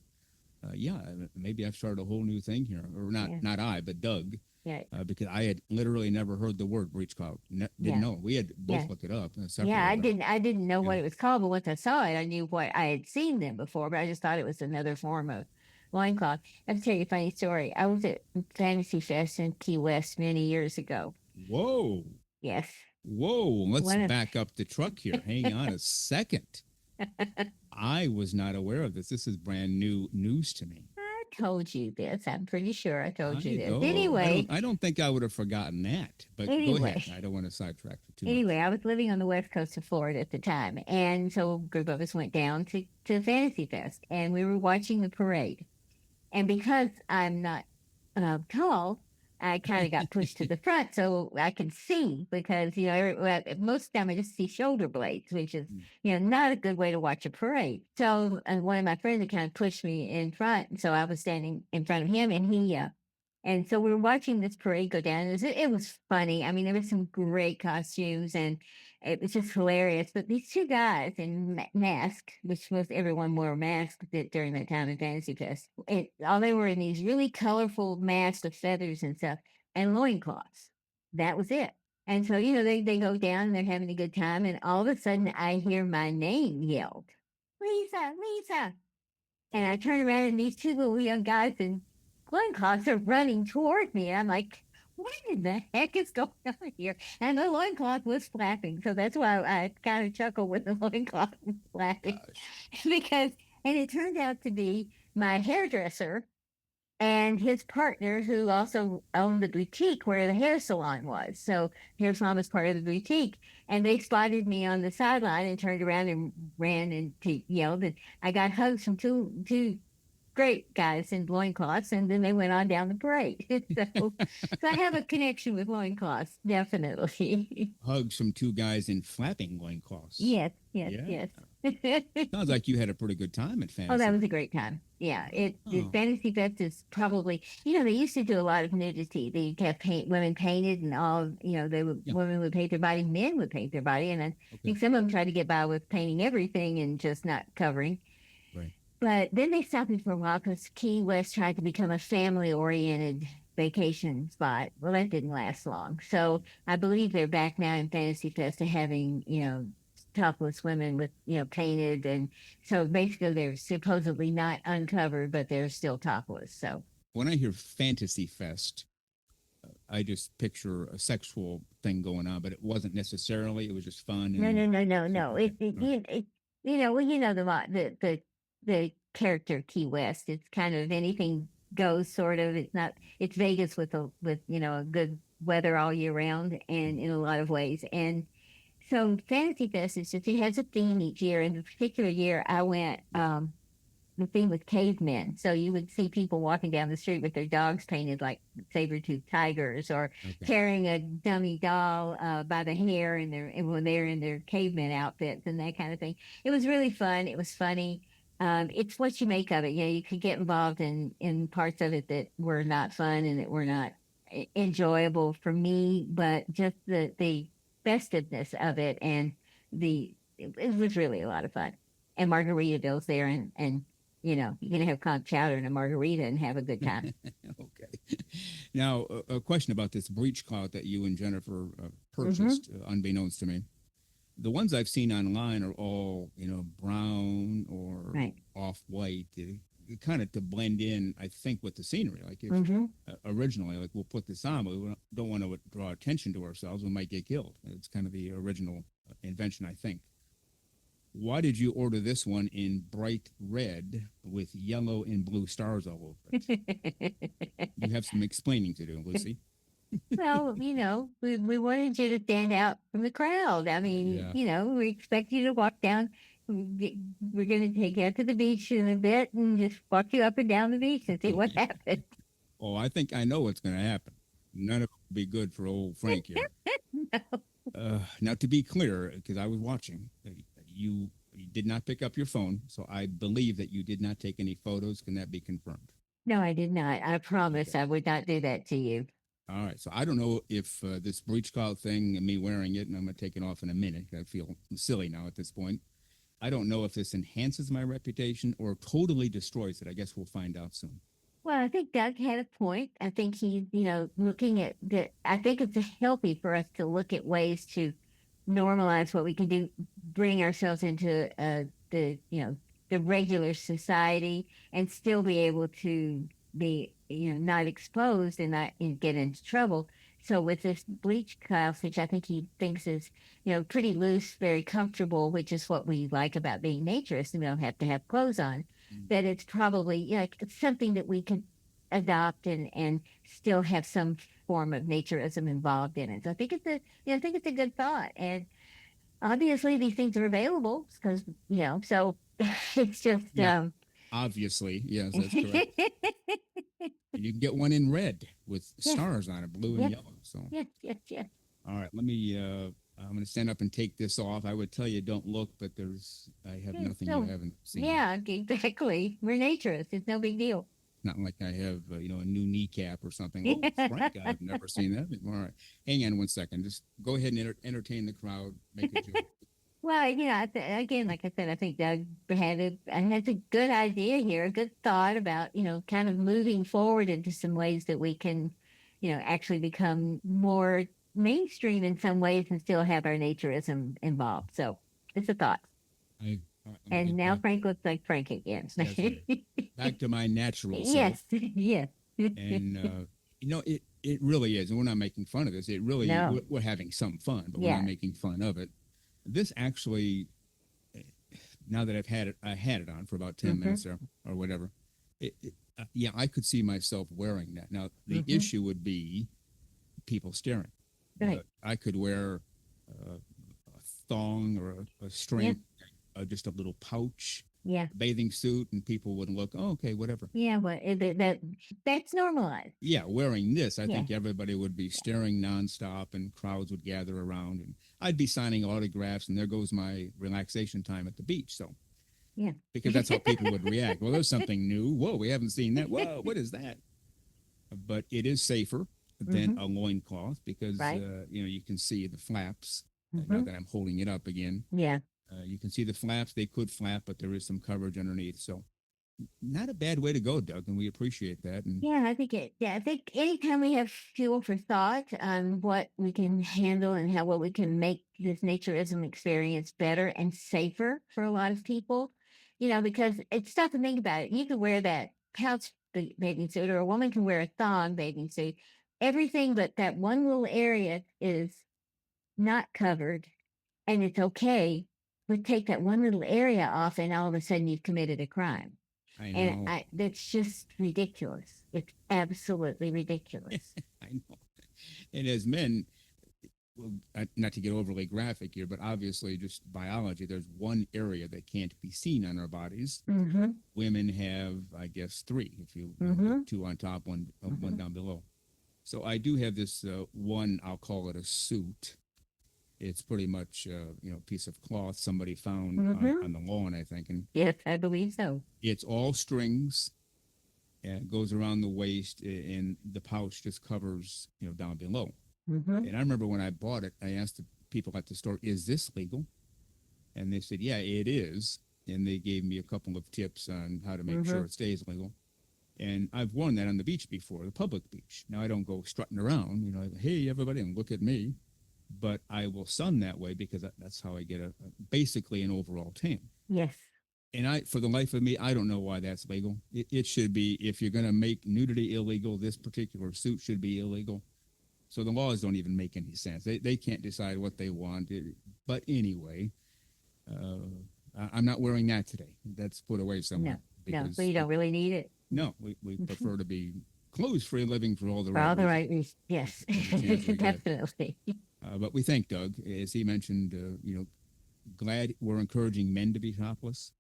Speaker 2: maybe I've started a whole new thing here, or not.
Speaker 3: Yeah.
Speaker 2: Not I, but Doug.
Speaker 3: Yeah.
Speaker 2: Because I had literally never heard the word Breechclout. Didn't know. We had both looked it up.
Speaker 3: Yeah, I
Speaker 2: separately,
Speaker 3: didn't know what
Speaker 2: yeah.
Speaker 3: it was called, but once I saw it, I knew what I had seen them before, but I just thought it was another form of loincloth. I have to tell you a funny story. I was at Fantasy Fest in Key West many years ago.
Speaker 2: Whoa.
Speaker 3: Yes.
Speaker 2: Whoa. Let's
Speaker 3: One of-
Speaker 2: back up the truck here. Hang on a second. I was not aware of this. This is brand new news to me.
Speaker 3: I told you this. I'm pretty sure I told you this.
Speaker 2: know.
Speaker 3: Anyway,
Speaker 2: I don't think I would have forgotten that. But go
Speaker 3: Anyway.
Speaker 2: ahead. I don't want to sidetrack you too
Speaker 3: anyway, I was living on the west coast of Florida at the time, and so a group of us went down to Fantasy Fest, and we were watching the parade. And because I'm not tall, I kind of got pushed to the front so I can see because most of the time I just see shoulder blades, which is not a good way to watch a parade. So one of my friends kind of pushed me in front, and so I was standing in front of him, and and so we were watching this parade go down. It was funny. I mean, there were some great costumes, and it was just hilarious. But these two guys in masks, which most everyone wore masks during that time in Fantasy Fest, all they were in these really colorful masks of feathers and stuff, and loincloths. That was it. And so, they go down and they're having a good time. And all of a sudden, I hear my name yelled, Lisa, Lisa. And I turn around, and these two little young guys in loincloths are running toward me. And I'm like, what in the heck is going on here? And the loincloth was flapping. So that's why I kind of chuckle when the loincloth was flapping. And it turned out to be my hairdresser and his partner, who also owned the boutique where the hair salon was. So Hair Salon was part of the boutique. And they spotted me on the sideline and turned around and ran and yelled. And I got hugs from two great guys in loincloths, and then they went on down the parade. so I have a connection with loincloths, definitely.
Speaker 2: Hugs from two guys in flapping loincloths.
Speaker 3: Yes.
Speaker 2: Sounds like you had a pretty good time at Fantasy.
Speaker 3: Oh, that was a great time. Yeah, the Fantasy Fest is probably, they used to do a lot of nudity. They have women painted and all, women would paint their body, men would paint their body. And I think some of them tried to get by with painting everything and just not covering.
Speaker 2: Right.
Speaker 3: But then they stopped it for a while because Key West tried to become a family-oriented vacation spot. Well, that didn't last long. So I believe they're back now in Fantasy Fest to having, topless women with, painted. And so basically they're supposedly not uncovered, but they're still topless. So
Speaker 2: when I hear Fantasy Fest, I just picture a sexual thing going on, but it wasn't necessarily. It was just fun.
Speaker 3: No. The character Key West. It's kind of anything goes, sort of. It's Vegas with a good weather all year round, and in a lot of ways. And so Fantasy Fest it has a theme each year. In a particular year, I went. The theme was cavemen. So you would see people walking down the street with their dogs painted like saber-toothed tigers, or carrying a dummy doll by the hair, when they're in their caveman outfits and that kind of thing. It was really fun. It was funny. It's what you make of it. You could get involved in parts of it that were not fun and that were not enjoyable for me, but just the festiveness of it, and it was really a lot of fun. And Margaritaville's there, and you can have conch chowder and a margarita and have a good time.
Speaker 2: Okay. Now, a question about this Breechclout that you and Jennifer purchased, unbeknownst to me. The ones I've seen online are all, brown or off-white. kind of to blend in, I think, with the scenery. Like if
Speaker 3: Mm-hmm.
Speaker 2: originally, like we'll put this on, but we don't want to draw attention to ourselves. We might get killed. It's kind of the original invention, I think. Why did you order this one in bright red with yellow and blue stars all over it? You have some explaining to do, Lucy.
Speaker 3: Well, we wanted you to stand out from the crowd. I mean,
Speaker 2: Yeah.
Speaker 3: we expect you to walk down. We're going to take you out to the beach in a bit and just walk you up and down the beach and see what happens.
Speaker 2: Oh, I think I know what's going to happen. None of it will be good for old Frank here. Now, to be clear, because I was watching, you did not pick up your phone, so I believe that you did not take any photos. Can that be confirmed?
Speaker 3: No, I did not. I promise
Speaker 2: Okay.
Speaker 3: I would not do that to you.
Speaker 2: All right. So I don't know if this Breechclout thing and me wearing it, and I'm going to take it off in a minute. I feel silly now at this point. I don't know if this enhances my reputation or totally destroys it. I guess we'll find out soon.
Speaker 3: Well, I think Doug had a point. I think he's, looking at I think it's healthy for us to look at ways to normalize what we can do, bring ourselves into the regular society and still be able to be, not exposed and not get into trouble. So with this bleach class, which I think he thinks is, pretty loose, very comfortable, which is what we like about being naturists, and we don't have to have clothes on,
Speaker 2: Mm.
Speaker 3: that it's probably it's something that we can adopt and still have some form of naturism involved in it. So I think I think it's a good thought. And obviously these things are available because so it's just
Speaker 2: Yeah, obviously. Yes, that's correct. And you can get one in red with
Speaker 3: yes,
Speaker 2: stars on it, blue and
Speaker 3: yes,
Speaker 2: yellow. So,
Speaker 3: yes.
Speaker 2: all right, let me. I'm going to stand up and take this off. I would tell you don't look, but I have
Speaker 3: Yeah,
Speaker 2: nothing you
Speaker 3: so
Speaker 2: haven't seen.
Speaker 3: yeah, exactly. We're naturists. It's no big deal.
Speaker 2: Not like I have, a new kneecap or something. Oh,
Speaker 3: Yeah.
Speaker 2: Frank, I've never seen that before. All right, hang on one second. Just go ahead and entertain the crowd. Make a joke.
Speaker 3: Well, again, like I said, I think Doug has a good idea here, a good thought about, kind of moving forward into some ways that we can, actually become more mainstream in some ways and still have our naturism involved. So it's a thought.
Speaker 2: All right, let me
Speaker 3: And
Speaker 2: get
Speaker 3: now
Speaker 2: back.
Speaker 3: Frank looks like Frank again.
Speaker 2: That's right. Back to my natural self.
Speaker 3: Yes, yes.
Speaker 2: And it really is, and we're not making fun of this. It really
Speaker 3: No,
Speaker 2: we're having some fun, but we're not
Speaker 3: yeah.
Speaker 2: making fun of it. This actually, now that I had it on for about 10 minutes or whatever. Yeah, I could see myself wearing that. Now the
Speaker 3: Hmm.
Speaker 2: issue would be people staring,
Speaker 3: Right.
Speaker 2: but I could wear a thong or a
Speaker 3: Yeah,
Speaker 2: string, just a little pouch,
Speaker 3: yeah.
Speaker 2: bathing suit, and people wouldn't look. Oh, okay, whatever.
Speaker 3: Yeah, well, that's normalized.
Speaker 2: Yeah, wearing this, I
Speaker 3: Yeah,
Speaker 2: think everybody would be staring nonstop and crowds would gather around and I'd be signing autographs and there goes my relaxation time at the beach. So,
Speaker 3: yeah.
Speaker 2: because that's how people would react. Well, there's something new. Whoa, we haven't seen that. Whoa, what is that? But it is safer than
Speaker 3: Hmm.
Speaker 2: a loincloth because,
Speaker 3: Right.
Speaker 2: you can see the flaps. Now
Speaker 3: Hmm.
Speaker 2: that I'm holding it up again,
Speaker 3: Yeah.
Speaker 2: you can see the flaps. They could flap, but there is some coverage underneath. So, not a bad way to go, Doug, and we appreciate that. And
Speaker 3: Yeah, I think anytime we have fuel for thought on what we can handle and what we can make this naturism experience better and safer for a lot of people, because it's tough to think about it. You could wear that pouch bathing suit, or a woman can wear a thong bathing suit. Everything but that one little area is not covered, and it's okay. But take that one little area off, and all of a sudden you've committed a crime.
Speaker 2: I
Speaker 3: And
Speaker 2: know,
Speaker 3: that's just ridiculous. It's absolutely ridiculous.
Speaker 2: I know. And as men, well, not to get overly graphic here, but obviously just biology, there's one area that can't be seen on our bodies.
Speaker 3: Mm-hmm.
Speaker 2: Women have, I guess, three, if you
Speaker 3: Mm-hmm.
Speaker 2: two on top, one
Speaker 3: Mm-hmm.
Speaker 2: down below. So I do have this one, I'll call it a suit. It's pretty much, a piece of cloth somebody found
Speaker 3: Mm-hmm.
Speaker 2: on the lawn, I think. And
Speaker 3: Yes, I believe so.
Speaker 2: it's all strings and it goes around the waist and the pouch just covers, down below.
Speaker 3: Mm-hmm.
Speaker 2: And I remember when I bought it, I asked the people at the store, is this legal? And they said, yeah, it is. And they gave me a couple of tips on how to make
Speaker 3: Mm-hmm.
Speaker 2: sure it stays legal. And I've worn that on the beach before, the public beach. Now I don't go strutting around, hey, everybody, and look at me. But I will sun that way because that's how I get basically an overall tan.
Speaker 3: Yes.
Speaker 2: And for the life of me, I don't know why that's legal. It should be, if you're going to make nudity illegal, this particular suit should be illegal. So the laws don't even make any sense. They can't decide what they want. But anyway, I'm not wearing that today. That's put away somewhere.
Speaker 3: No, so you don't really need it.
Speaker 2: No, we prefer to be clothes-free living for all the
Speaker 3: right reasons. Yes, definitely.
Speaker 2: But we thank Doug, as he mentioned, glad we're encouraging men to be topless.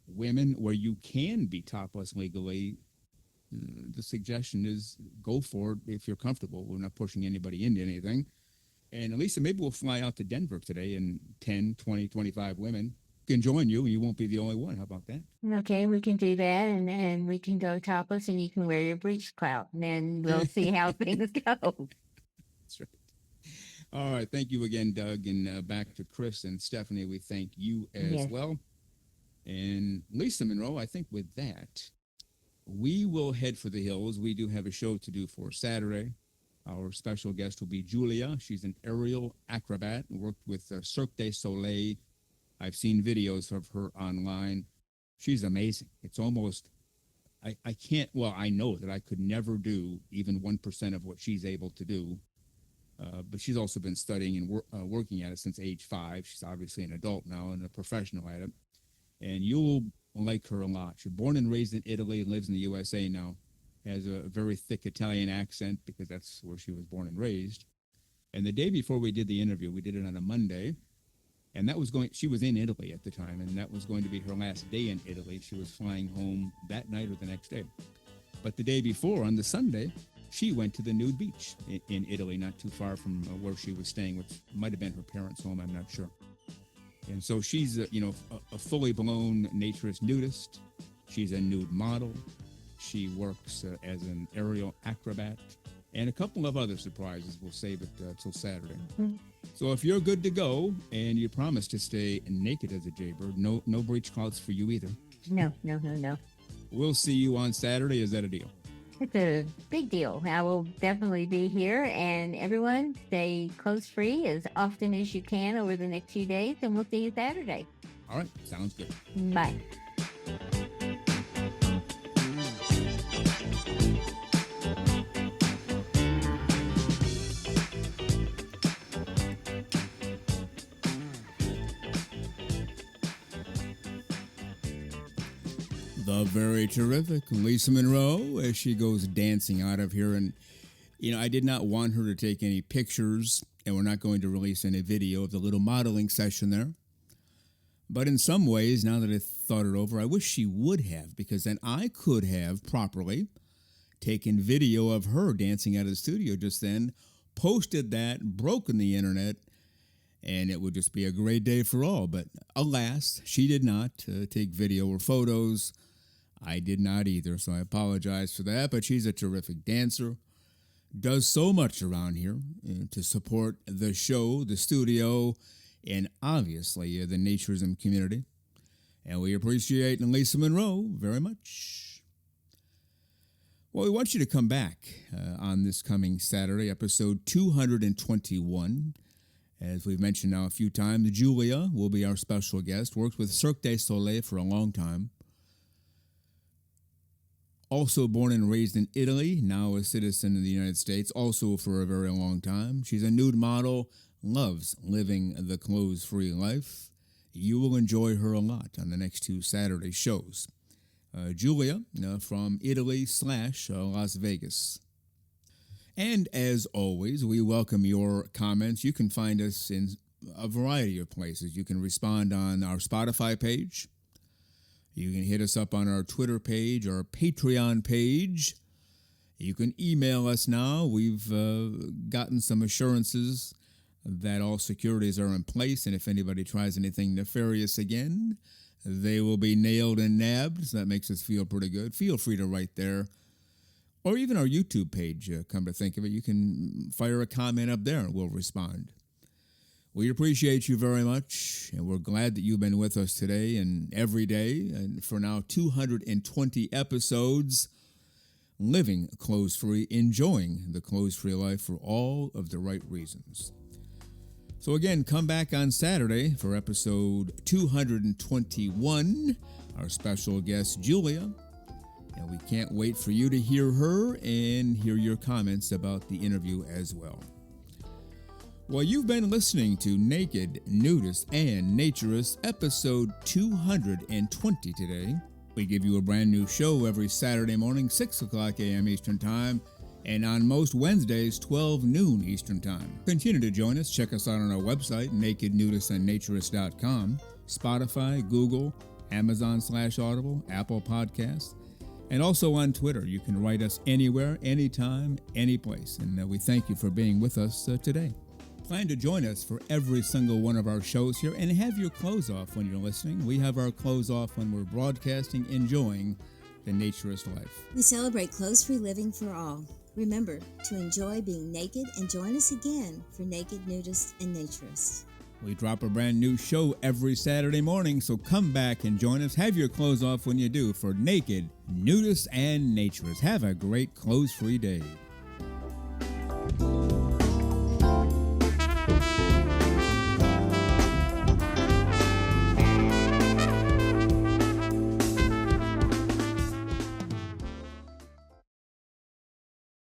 Speaker 2: Women, where you can be topless legally, the suggestion is go for it if you're comfortable. We're not pushing anybody into anything. And Lisa, maybe we'll fly out to Denver today, and 10, 20, 25 women can join you, and you won't be the only one. How about that?
Speaker 3: Okay, we can do that, and we can go topless, and you can wear your Breechclout, and then we'll see how things go.
Speaker 2: That's right. All right, thank you again, Doug, and back to Chris and Stephanie. We thank you as well. And Lisa Monroe, I think with that, we will head for the hills. We do have a show to do for Saturday. Our special guest will be Julia. She's an aerial acrobat and worked with Cirque du Soleil. I've seen videos of her online. She's amazing. It's almost, I can't, well, I know that I could never do even 1% of what she's able to do. But she's also been studying and working at it since age 5. She's obviously an adult now and a professional at it. And you'll like her a lot. She's born and raised in Italy and lives in the USA now. Has a very thick Italian accent because that's where she was born and raised. And the day before we did the interview, we did it on a Monday. And she was in Italy at the time, and that was going to be her last day in Italy. She was flying home that night or the next day. But the day before, on the Sunday, she went to the Nude beach in Italy, not too far from where she was staying, which might have been her parents' home, I'm not sure. And so she's, a fully blown naturist nudist. She's a nude model. She works as an aerial acrobat. And a couple of other surprises. We'll save it till Saturday. Mm-hmm. So if you're good to go and you promise to stay naked as a jaybird, no breechclouts for you either.
Speaker 3: No.
Speaker 2: We'll see you on Saturday. Is that a deal?
Speaker 3: It's a big deal. I will definitely be here, and everyone stay clothes-free as often as you can over the next few days, and we'll see you Saturday.
Speaker 2: All right. Sounds good.
Speaker 3: Bye.
Speaker 2: The very terrific Lisa Monroe as she goes dancing out of here. And, I did not want her to take any pictures, and we're not going to release any video of the little modeling session there. But in some ways, now that I thought it over, I wish she would have, because then I could have properly taken video of her dancing out of the studio just then, posted that, broken the internet, and it would just be a great day for all. But alas, she did not take video or photos. I did not either, so I apologize for that. But she's a terrific dancer, does so much around here to support the show, the studio, and obviously the naturism community. And we appreciate Lisa Monroe very much. Well, we want you to come back on this coming Saturday, episode 221. As we've mentioned now a few times, Julia will be our special guest, worked with Cirque du Soleil for a long time. Also born and raised in Italy, now a citizen of the United States, also for a very long time. She's a nude model, loves living the clothes-free life. You will enjoy her a lot on the next 2 Saturday shows. Julia from Italy / Las Vegas. And as always, we welcome your comments. You can find us in a variety of places. You can respond on our Spotify page. You can hit us up on our Twitter page, our Patreon page. You can email us now. We've gotten some assurances that all securities are in place, and if anybody tries anything nefarious again, they will be nailed and nabbed. So that makes us feel pretty good. Feel free to write there. Or even our YouTube page, come to think of it. You can fire a comment up there and we'll respond. We appreciate you very much, and we're glad that you've been with us today and every day, and for now 220 episodes, living clothes-free, enjoying the clothes-free life for all of the right reasons. So again, come back on Saturday for episode 221, our special guest, Julia. And we can't wait for you to hear her and hear your comments about the interview as well. Well, you've been listening to Naked, Nudists, and Naturists, episode 220 today. We give you a brand new show every Saturday morning, 6 o'clock a.m. Eastern Time, and on most Wednesdays, 12 noon Eastern Time. Continue to join us. Check us out on our website, nakednudistandnaturist.com, Spotify, Google, Amazon/Audible, Apple Podcasts, and also on Twitter. You can write us anywhere, anytime, any place. And we thank you for being with us today. Plan to join us for every single one of our shows here and have your clothes off when you're listening. We have our clothes off when we're broadcasting, enjoying the naturist life.
Speaker 1: We celebrate clothes-free living for all. Remember to enjoy being naked and join us again for Naked, Nudists, and Naturists.
Speaker 2: We drop a brand new show every Saturday morning, so come back and join us. Have your clothes off when you do for Naked, Nudists, and Naturists. Have a great clothes-free day.